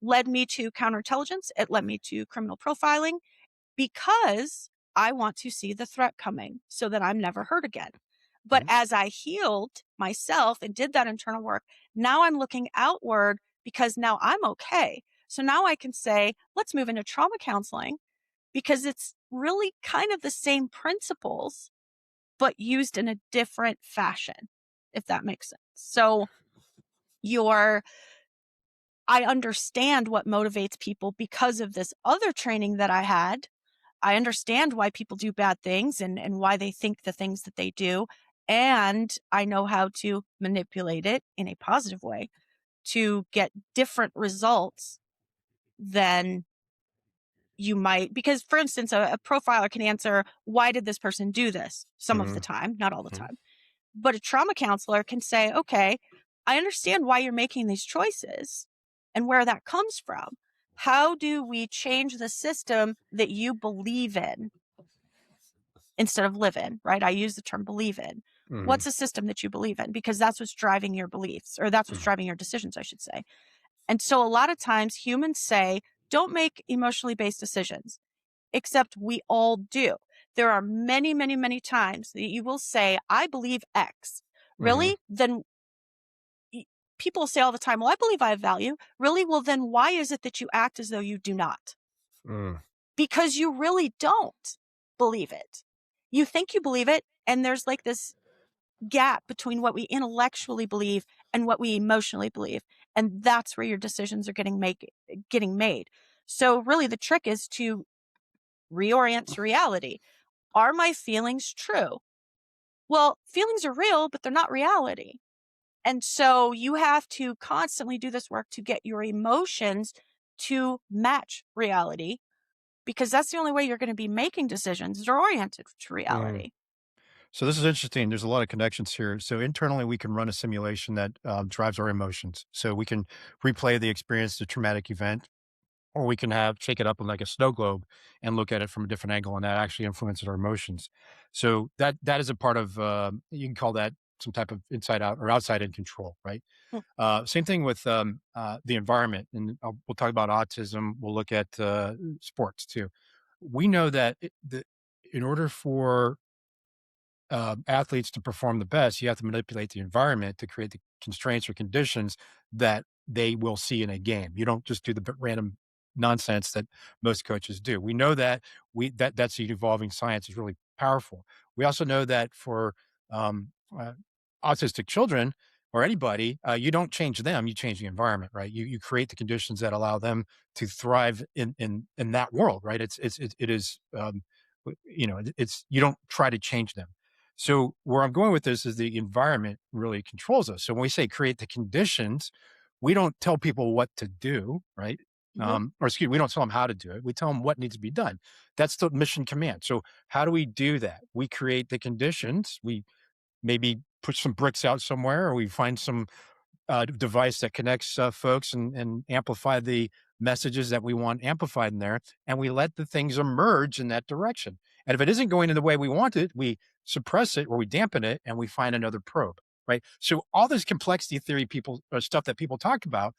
led me to counterintelligence. It led me to criminal profiling because I want to see the threat coming so that I'm never hurt again. But mhm, as I healed myself and did that internal work, now I'm looking outward because now I'm okay. So now I can say, let's move into trauma counseling because it's really kind of the same principles, but used in a different fashion, if that makes sense. So your I understand what motivates people because of this other training that I had. I understand why people do bad things and why they think the things that they do. And I know how to manipulate it in a positive way to get different results than you might. Because, for instance, a profiler can answer, why did this person do this? Some of the mhm, time, not all the mhm, time. But a trauma counselor can say, okay, I understand why you're making these choices and where that comes from. How do we change the system that you believe in instead of live in, right? I use the term believe in. mhm, What's a system that you believe in? Because that's what's driving your beliefs, or that's what's mhm, driving your decisions, I should say. And so a lot of times humans say, don't make emotionally based decisions, except we all do. There are many, many, many times that you will say, I believe X. mhm, Really? Then y- people say all the time, well, I believe I have value. Really? Well, then why is it that you act as though you do not? mm, Because you really don't believe it. You think you believe it, and there's like this gap between what we intellectually believe and what we emotionally believe. And that's where your decisions are getting made. So really the trick is to reorient to reality. Are my feelings true? Well, feelings are real, but they're not reality. And so you have to constantly do this work to get your emotions to match reality because that's the only way you're going to be making decisions that are oriented to mhm, reality. So this is interesting. There's a lot of connections here. So internally, we can run a simulation that drives our emotions. So we can replay the experience, the traumatic event, or we can have shake it up in like a snow globe and look at it from a different angle, and that actually influences our emotions. So that is a part of you can call that some type of inside out or outside in control, right? Hmm. Same thing with the environment, and we'll talk about autism. We'll look at sports too. We know that in order for athletes to perform the best, you have to manipulate the environment to create the constraints or conditions that they will see in a game. You don't just do the random nonsense that most coaches do. We know that that's the evolving science is really powerful. We also know that for um, uh, autistic children or anybody, you don't change them; you change the environment, right? You create the conditions that allow them to thrive in that world, right? It is it's you don't try to change them. So where I'm going with this is the environment really controls us. So when we say create the conditions, we don't tell people what to do, right? Mhm. Or excuse me, we don't tell them how to do it. We tell them what needs to be done. That's the mission command. So how do we do that? We create the conditions. We maybe put some bricks out somewhere, or we find some device that connects folks and amplify the messages that we want amplified in there, and we let the things emerge in that direction. And if it isn't going in the way we want it, we suppress it or we dampen it, and we find another probe. Right. So all this complexity theory people stuff that people talk about,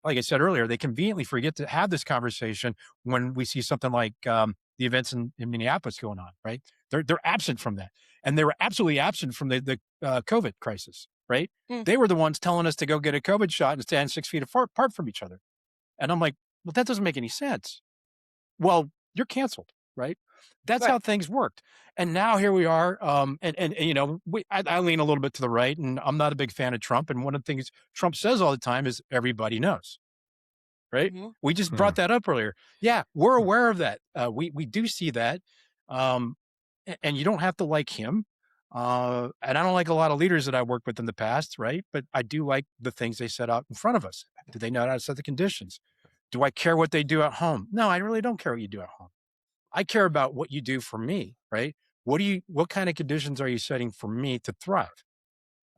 like I said earlier, they conveniently forget to have this conversation when we see something like the events in Minneapolis going on. Right. They're absent from that, and they were absolutely absent from the COVID crisis, right? Mm. They were the ones telling us to go get a COVID shot and stand 6 feet apart from each other. And I'm like, well, that doesn't make any sense. Well, you're canceled, right? That's Right. how things worked. And now here we are. I lean a little bit to the right, and I'm not a big fan of Trump. And one of the things Trump says all the time is everybody knows, right? Mhm. We just Mm. brought that up earlier. Yeah, we're aware of that. We do see that. Um, and you don't have to like him. And I don't like a lot of leaders that I worked with in the past, right? But I do like the things they set out in front of us. Do they know how to set the conditions? Do I care what they do at home? No, I really don't care what you do at home. I care about what you do for me, right? What kind of conditions are you setting for me to thrive?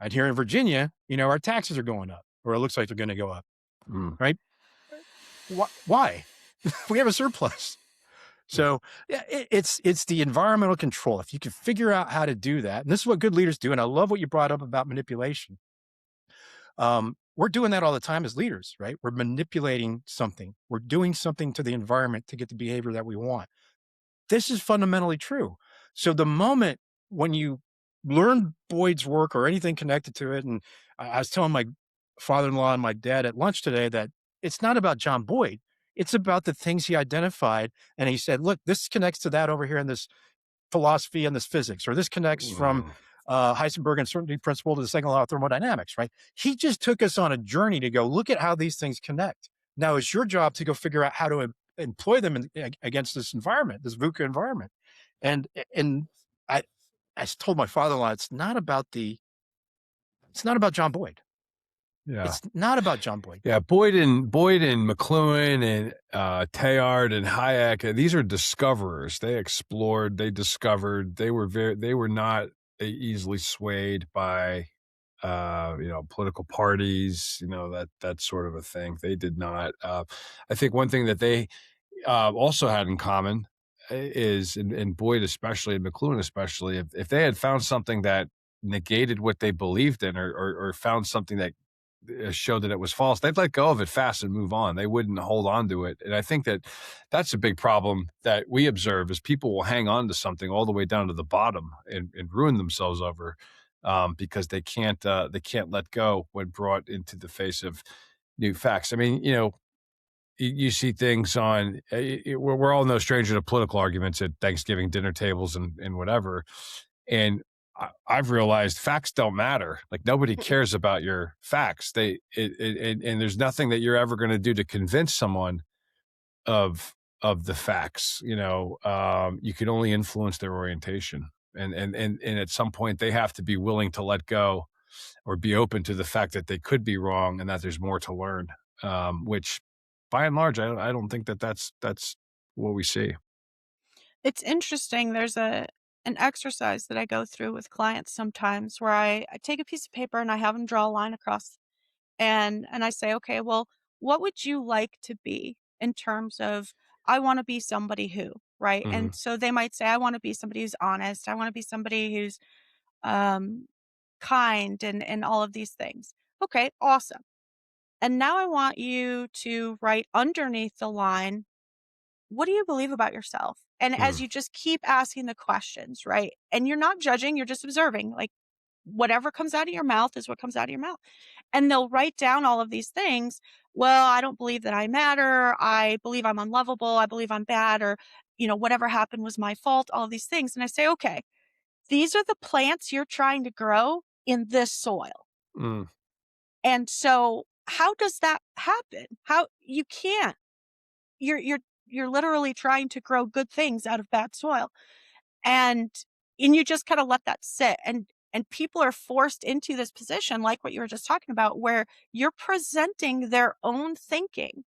And here in Virginia, our taxes are going up, or it looks like they're going to go up, Mm. right? Why? We have a surplus. So yeah, it's the environmental control. If you can figure out how to do that, and this is what good leaders do. And I love what you brought up about manipulation. We're doing that all the time as leaders, right? We're manipulating something. We're doing something to the environment to get the behavior that we want. This is fundamentally true. So the moment when you learn Boyd's work or anything connected to it, and I was telling my father-in-law and my dad at lunch today that it's not about John Boyd. It's about the things he identified. And he said, look, this connects to that over here in this philosophy and this physics, or this connects from Mm. Heisenberg uncertainty principle to the second law of thermodynamics, right? He just took us on a journey to go look at how these things connect. Now it's your job to go figure out how to employ them against this environment, this VUCA environment. And I I told my father-in-law, it's not about John Boyd. Yeah. It's not about John Boyd. Yeah, Boyd and McLuhan and Teilhard and Hayek, these are discoverers. They explored, they discovered. They were not easily swayed by political parties, that sort of a thing. They did not. I think one thing that they also had in common is, and Boyd especially, and McLuhan especially, if they had found something that negated what they believed in, or found something that showed that it was false, they'd let go of it fast and move on. They wouldn't hold on to it. And I think that that's a big problem that we observe, is people will hang on to something all the way down to the bottom and ruin themselves over, because they can't let go when brought into the face of new facts. I mean, you see things on, we're all no stranger to political arguments at Thanksgiving dinner tables and whatever. And I've realized facts don't matter. Like, nobody cares about your facts. And there's nothing that you're ever going to do to convince someone of the facts. You can only influence their orientation. And at some point they have to be willing to let go, or be open to the fact that they could be wrong and that there's more to learn. Which, by and large, I don't think that's what we see. It's interesting. There's an exercise that I go through with clients sometimes where I take a piece of paper and I have them draw a line across, and I say, okay, well, what would you like to be in terms of, I want to be somebody who, right? Mhm. And so they might say, I want to be somebody who's honest. I want to be somebody who's um, kind and all of these things. Okay, awesome. And now I want you to write underneath the line, what do you believe about yourself? And as Mm. you just keep asking the questions, right? And you're not judging, you're just observing. Like, whatever comes out of your mouth is what comes out of your mouth. And they'll write down all of these things. Well, I don't believe that I matter. I believe I'm unlovable. I believe I'm bad, or, whatever happened was my fault, all of these things. And I say, okay, these are the plants you're trying to grow in this soil. Mm. And so how does that happen? How you can't. You're literally trying to grow good things out of bad soil. And you just kind of let that sit, and people are forced into this position, like what you were just talking about, where you're presenting their own thinking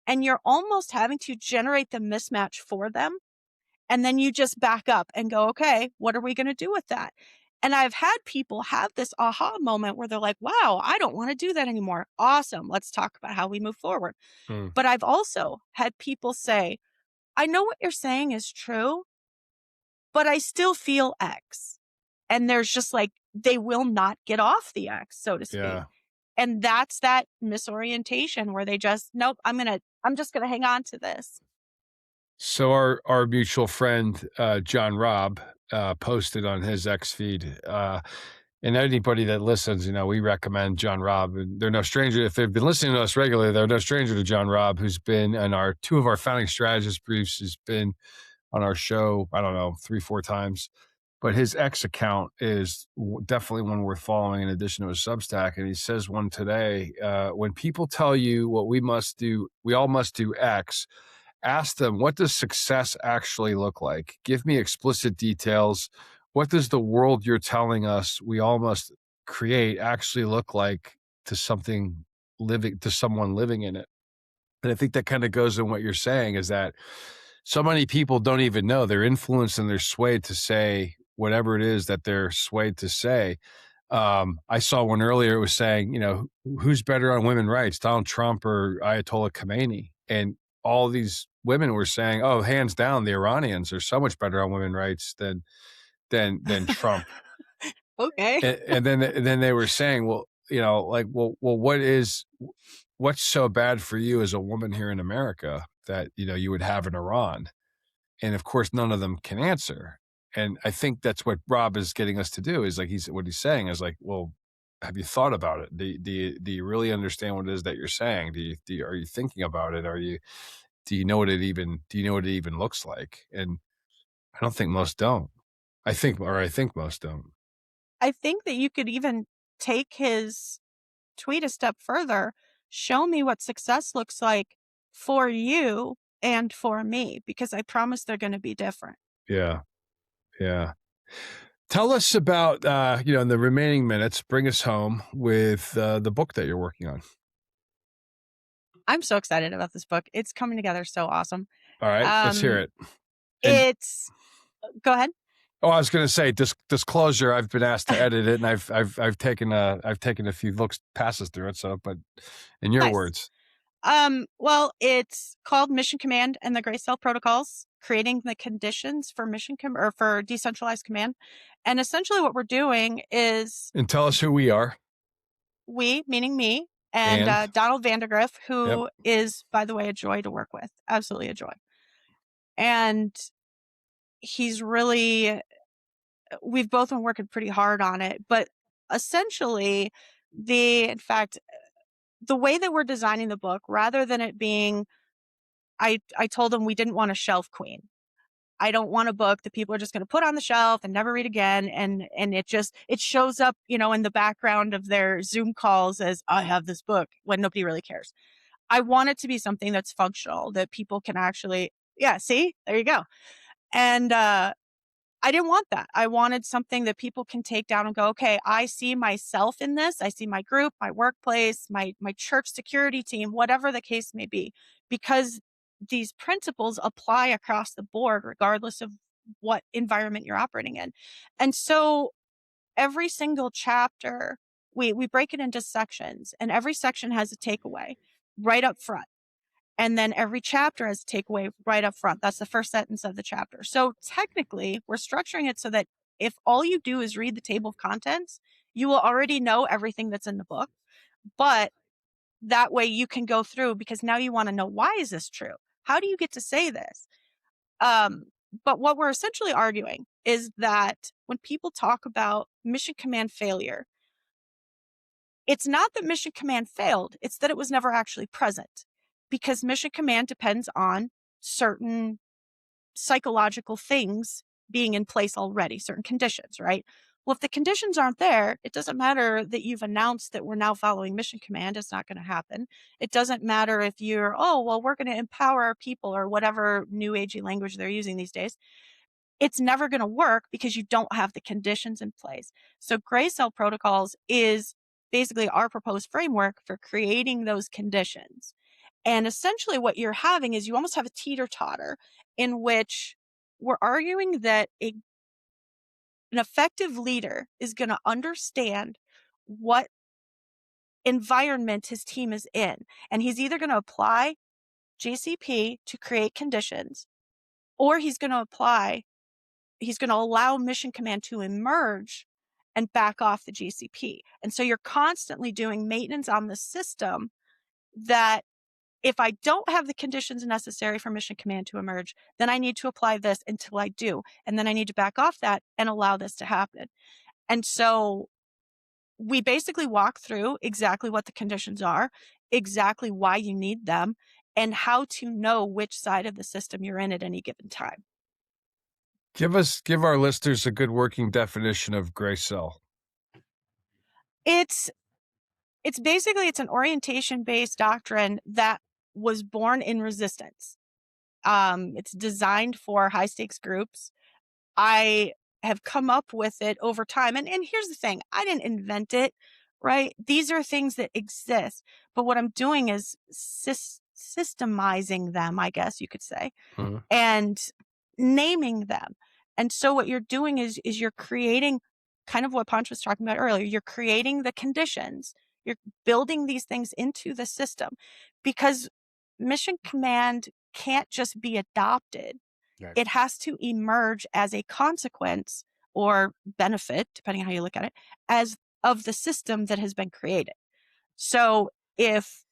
and you're almost having to generate the mismatch for them. And then you just back up and go, okay, what are we going to do with that? And I've had people have this aha moment where they're like, wow, I don't want to do that anymore. Awesome. Let's talk about how we move forward. Mm. But I've also had people say, I know what you're saying is true, but I still feel X. And there's just like, they will not get off the X, so to speak. Yeah. And that's that misorientation where they just, nope, I'm just going to hang on to this. So our mutual friend, John Robb, posted on his X feed, And anybody that listens, we recommend John Robb. And they're no stranger. If they've been listening to us regularly, they're no stranger to John Robb, who's been in two of our founding strategist briefs, has been on our show, I don't know, 3-4 times. But his X account is definitely one worth following in addition to his Substack. And he says one today, when people tell you what we all must do X, ask them, what does success actually look like? Give me explicit details. What does the world you're telling us we all must create actually look like to someone living in it? And I think that kind of goes in what you're saying, is that so many people don't even know they're influenced and they're swayed to say whatever it is that they're swayed to say. I saw one earlier. It was saying, who's better on women's rights, Donald Trump or Ayatollah Khomeini? And all these women were saying, "Oh, hands down, the Iranians are so much better on women's rights than Trump." Okay. And then they were saying, "Well, what's so bad for you as a woman here in America that you would have in Iran?" And of course, none of them can answer. And I think that's what Rob is getting us to do. Is like what he's saying is like, well, have you thought about it? Do you really understand what it is that you're saying? Are you thinking about it? Do you know what it even looks like? And I don't think most don't. I think most don't. I think that you could even take his tweet a step further. Show me what success looks like for you and for me, because I promise they're going to be different. Yeah. Yeah. Tell us about, in the remaining minutes, bring us home with the book that you're working on. I'm so excited about this book. It's coming together so awesome. All right, let's hear it. Go ahead. Oh, I was going to say disclosure. I've been asked to edit it, and I've taken a few passes through it. So, but in your words. Well, it's called Mission Command and the Gray Cell Protocols, creating the conditions for for decentralized command. And essentially what we're doing is... And tell us who we are. We, meaning me, and Donald Vandergriff, who is, by the way, a joy to work with. Absolutely a joy. And he's really... We've both been working pretty hard on it. But essentially, in fact, the way that we're designing the book, rather than it being... I told him we didn't want a shelf queen. I don't want a book that people are just going to put on the shelf and never read again. And it shows up, in the background of their Zoom calls as, I have this book, when nobody really cares. I want it to be something that's functional, that people can actually, see, there you go. And, I didn't want that. I wanted something that people can take down and go, okay, I see myself in this. I see my group, my workplace, my church security team, whatever the case may be, because these principles apply across the board, regardless of what environment you're operating in. And so every single chapter, we break it into sections, and every section has a takeaway right up front. And then every chapter has a takeaway right up front. That's the first sentence of the chapter. So technically, we're structuring it so that if all you do is read the table of contents, you will already know everything that's in the book. But that way you can go through, because now you want to know, why is this true? How do you get to say this? But what we're essentially arguing is that when people talk about mission command failure, it's not that mission command failed, it's that it was never actually present, because mission command depends on certain psychological things being in place already, certain conditions, right? Well, if the conditions aren't there, it doesn't matter that you've announced that we're now following mission command. It's not going to happen. It doesn't matter if you're, we're going to empower our people, or whatever new agey language they're using these days. It's never going to work because you don't have the conditions in place. So Gray Cell Protocols is basically our proposed framework for creating those conditions. And essentially what you're having is you almost have a teeter-totter, in which we're arguing that an effective leader is going to understand what environment his team is in. And he's either going to apply GCP to create conditions, or he's going to allow mission command to emerge and back off the GCP. And so you're constantly doing maintenance on the system, that if I don't have the conditions necessary for mission command to emerge, then I need to apply this until I do. And then I need to back off that and allow this to happen. And so we basically walk through exactly what the conditions are, exactly why you need them, and how to know which side of the system you're in at any given time. Give our listeners a good working definition of gray cell. It's it's basically it's an orientation-based doctrine that was born in resistance. It's designed for high stakes groups. I have come up with it over time. And here's the thing, I didn't invent it, right? These are things that exist. But what I'm doing is systemizing them, I guess you could say, Mhm. and naming them. And so what you're doing is you're creating kind of what Punch was talking about earlier. You're creating the conditions. You're building these things into the system because mission command can't just be adopted. Right. It has to emerge as a consequence or benefit, depending on how you look at it, as of the system that has been created. So if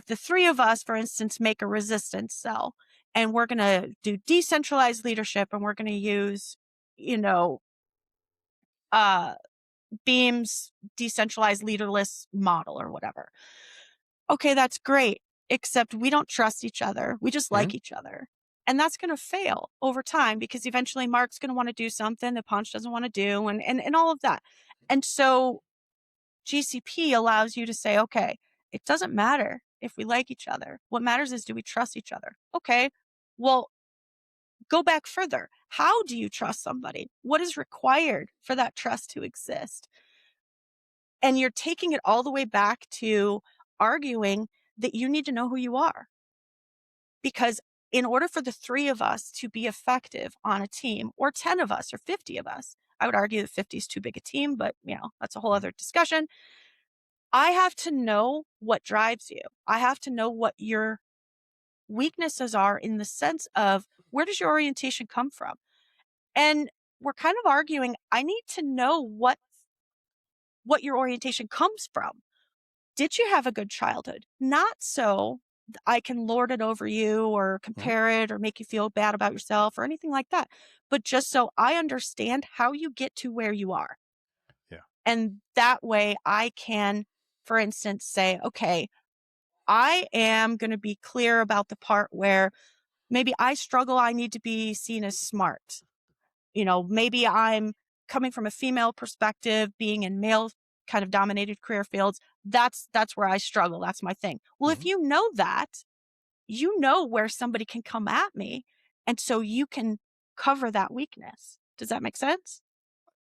the three of us, for instance, make a resistance cell and we're going to do decentralized leadership and we're going to use, you know, uh, Beam's decentralized leaderless model or whatever. Okay, that's great. Except we don't trust each other. We just Mhm. like each other. And that's going to fail over time because eventually Mark's going to want to do something that Punch doesn't want to do and all of that. And so GCP allows you to say, okay, it doesn't matter if we like each other. What matters is, do we trust each other? Okay, well, go back further. How do you trust somebody? What is required for that trust to exist? And you're taking it all the way back to arguing that you need to know who you are. Because in order for the three of us to be effective on a team, or 10 of us, or 50 of us, I would argue that 50 is too big a team, but that's a whole other discussion. I have to know what drives you. I have to know what your weaknesses are in the sense of where does your orientation come from? And we're kind of arguing, I need to know what your orientation comes from. Did you have a good childhood? Not so I can lord it over you or Mhm. compare it or make you feel bad about yourself or anything like that, but just so I understand how you get to where you are. Yeah. And that way I can, for instance, say, okay, I am going to be clear about the part where maybe I struggle. I need to be seen as smart. Maybe I'm coming from a female perspective, being in male kind of dominated career fields. That's where I struggle. That's my thing. Well, if Mhm. you know that, you know where somebody can come at me. And so you can cover that weakness. Does that make sense?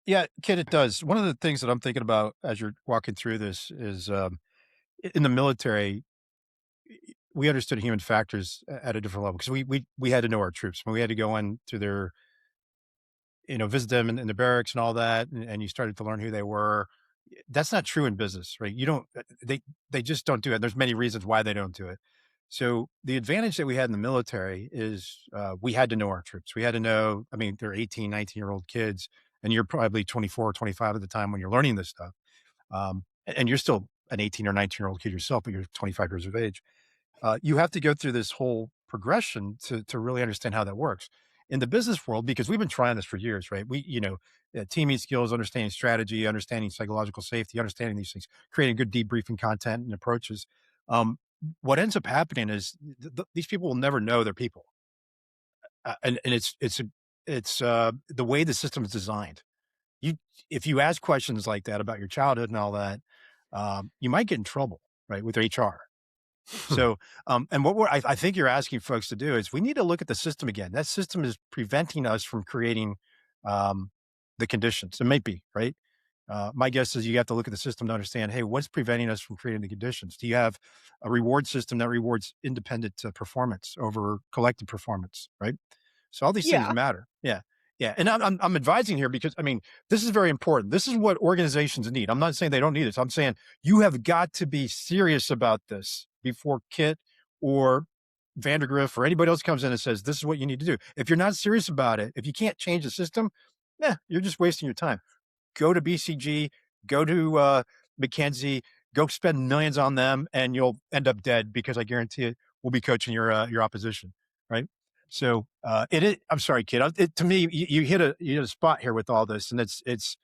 Yeah, Kid, it does. One of the things that I'm thinking about as you're walking through this is in the military, we understood human factors at a different level because we had to know our troops. When we had to go in to their, visit them in the barracks and all that, and you started to learn who they were. That's not true in business, right? You don't. They just don't do it. There's many reasons why they don't do it. So the advantage that we had in the military is we had to know our troops. We had to know. I mean, they're 18, 19-year-old kids, and you're probably 24 or 25 at the time when you're learning this stuff. And you're still an 18 or 19-year-old kid yourself, but you're 25 years of age. You have to go through this whole progression to really understand how that works. In the business world, because we've been trying this for years, right? Teaming skills, understanding strategy, understanding psychological safety, understanding these things, creating good debriefing content and approaches. Um, what ends up happening is these people will never know their people, and it's the way the system is designed. You If you ask questions like that about your childhood and all that, you might get in trouble, right, with HR. So, and what I think you're asking folks to do is we need to look at the system again. That system is preventing us from creating um, the conditions. It might be, right? My guess is you have to look at the system to understand, hey, what's preventing us from creating the conditions? Do you have a reward system that rewards independent performance over collective performance, right? So all these things Yeah. matter. Yeah. Yeah. And I'm advising here because I mean, this is very important. This is what organizations need. I'm not saying they don't need this. I'm saying you have got to be serious about this before Kit or Vandergriff or anybody else comes in and says, this is what you need to do. If you're not serious about it, if you can't change the system, you're just wasting your time. Go to BCG, go to McKinsey, go spend millions on them, and you'll end up dead because I guarantee it, we'll be coaching your opposition, right? So it is. I'm sorry, kid. To me, you hit a spot here with all this, and it's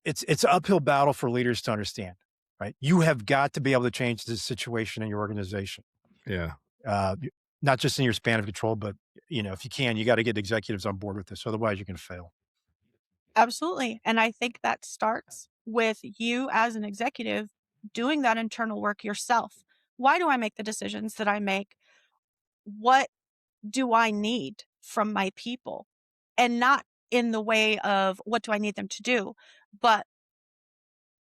it's an uphill battle for leaders to understand, right? You have got to be able to change the situation in your organization, Yeah. y not just in your span of control, but, if you can, you gotta get executives on board with this, otherwise you're gonna fail. Absolutely. And I think that starts with you as an executive doing that internal work yourself. Why do I make the decisions that I make? What do I need from my people? And not in the way of what do I need them to do, but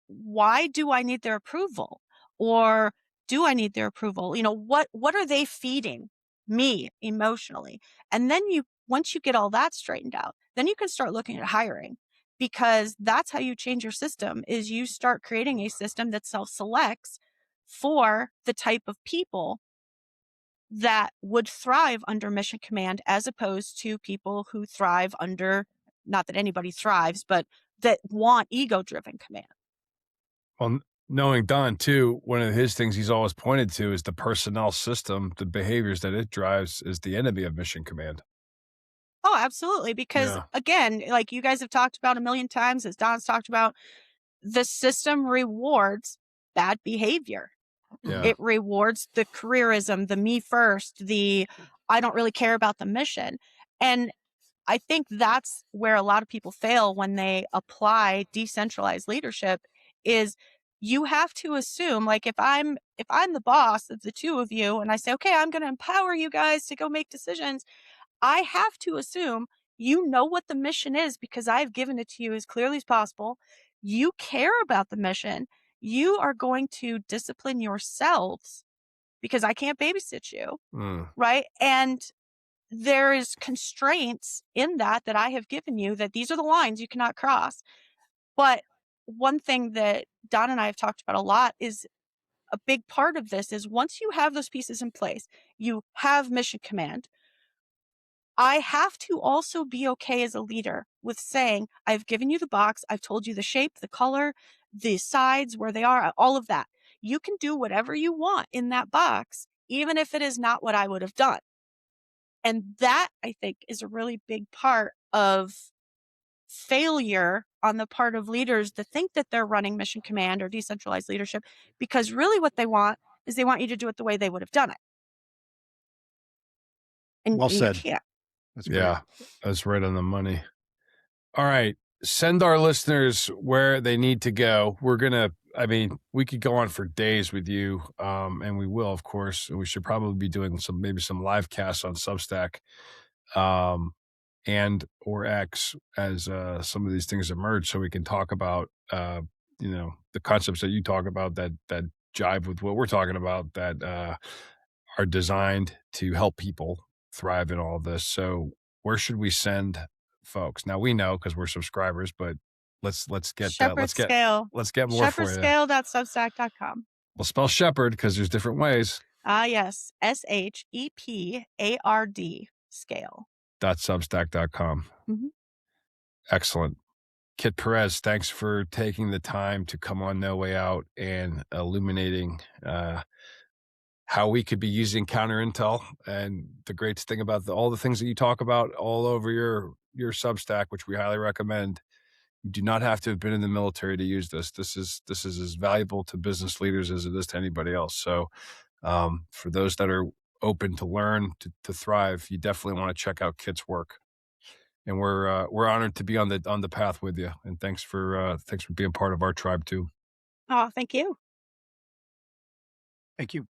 why do I need their approval? Or do I need their approval? What are they feeding me emotionally? And then once you get all that straightened out, then you can start looking at hiring, because that's how you change your system is you start creating a system that self-selects for the type of people that would thrive under mission command, as opposed to people who thrive under, not that anybody thrives, but that want ego driven command. Well, knowing Don too, one of his things he's always pointed to is the personnel system, the behaviors that it drives is the enemy of mission command. Oh, absolutely. Because Yeah. again, like you guys have talked about a million times, as Don's talked about, the system rewards bad behavior. Yeah. It rewards the careerism, the me first, the I don't really care about the mission. And I think that's where a lot of people fail when they apply decentralized leadership is you have to assume, like, if I'm the boss of the two of you and I say, okay, I'm going to empower you guys to go make decisions, I have to assume you know what the mission is because I've given it to you as clearly as possible. You care about the mission. You are going to discipline yourselves because I can't babysit you, Mm. right? And there is constraints in that I have given you, that these are the lines you cannot cross. But one thing that Don and I have talked about a lot is a big part of this is once you have those pieces in place, you have mission command. I have to also be okay as a leader with saying, I've given you the box, I've told you the shape, the color, the sides, where they are, all of that. You can do whatever you want in that box, even if it is not what I would have done. And that, I think, is a really big part of failure on the part of leaders to think that they're running mission command or decentralized leadership, because really what they want is they want you to do it the way they would have done it. And Well you said. can't. That's great. Yeah. That's right on the money. All right. Send our listeners where they need to go. I mean, we could go on for days with you, and we will, of course. We should probably be doing maybe some live casts on Substack, um, and or X as some of these things emerge, so we can talk about, the concepts that you talk about that jive with what we're talking about that are designed to help people thrive in all of this. So, where should we send folks? Now we know because we're subscribers, but let's get Shepherd Scale. let's get more for you. Shepherdscale.substack.com. We'll spell shepherd because there's different ways. Ah, yes. SHEPARD scale. .substack.com. Mhm. Excellent. Kit Perez, thanks for taking the time to come on No Way Out and illuminating how we could be using counter intel. And the greatest thing about all the things that you talk about all over your Substack, which we highly recommend, you do not have to have been in the military to use this. This is as valuable to business leaders as it is to anybody else. So for those that are open to learn, to thrive, you definitely want to check out Kit's work. And we're honored to be on the path with you. And thanks for being part of our tribe too. Oh, thank you. Thank you.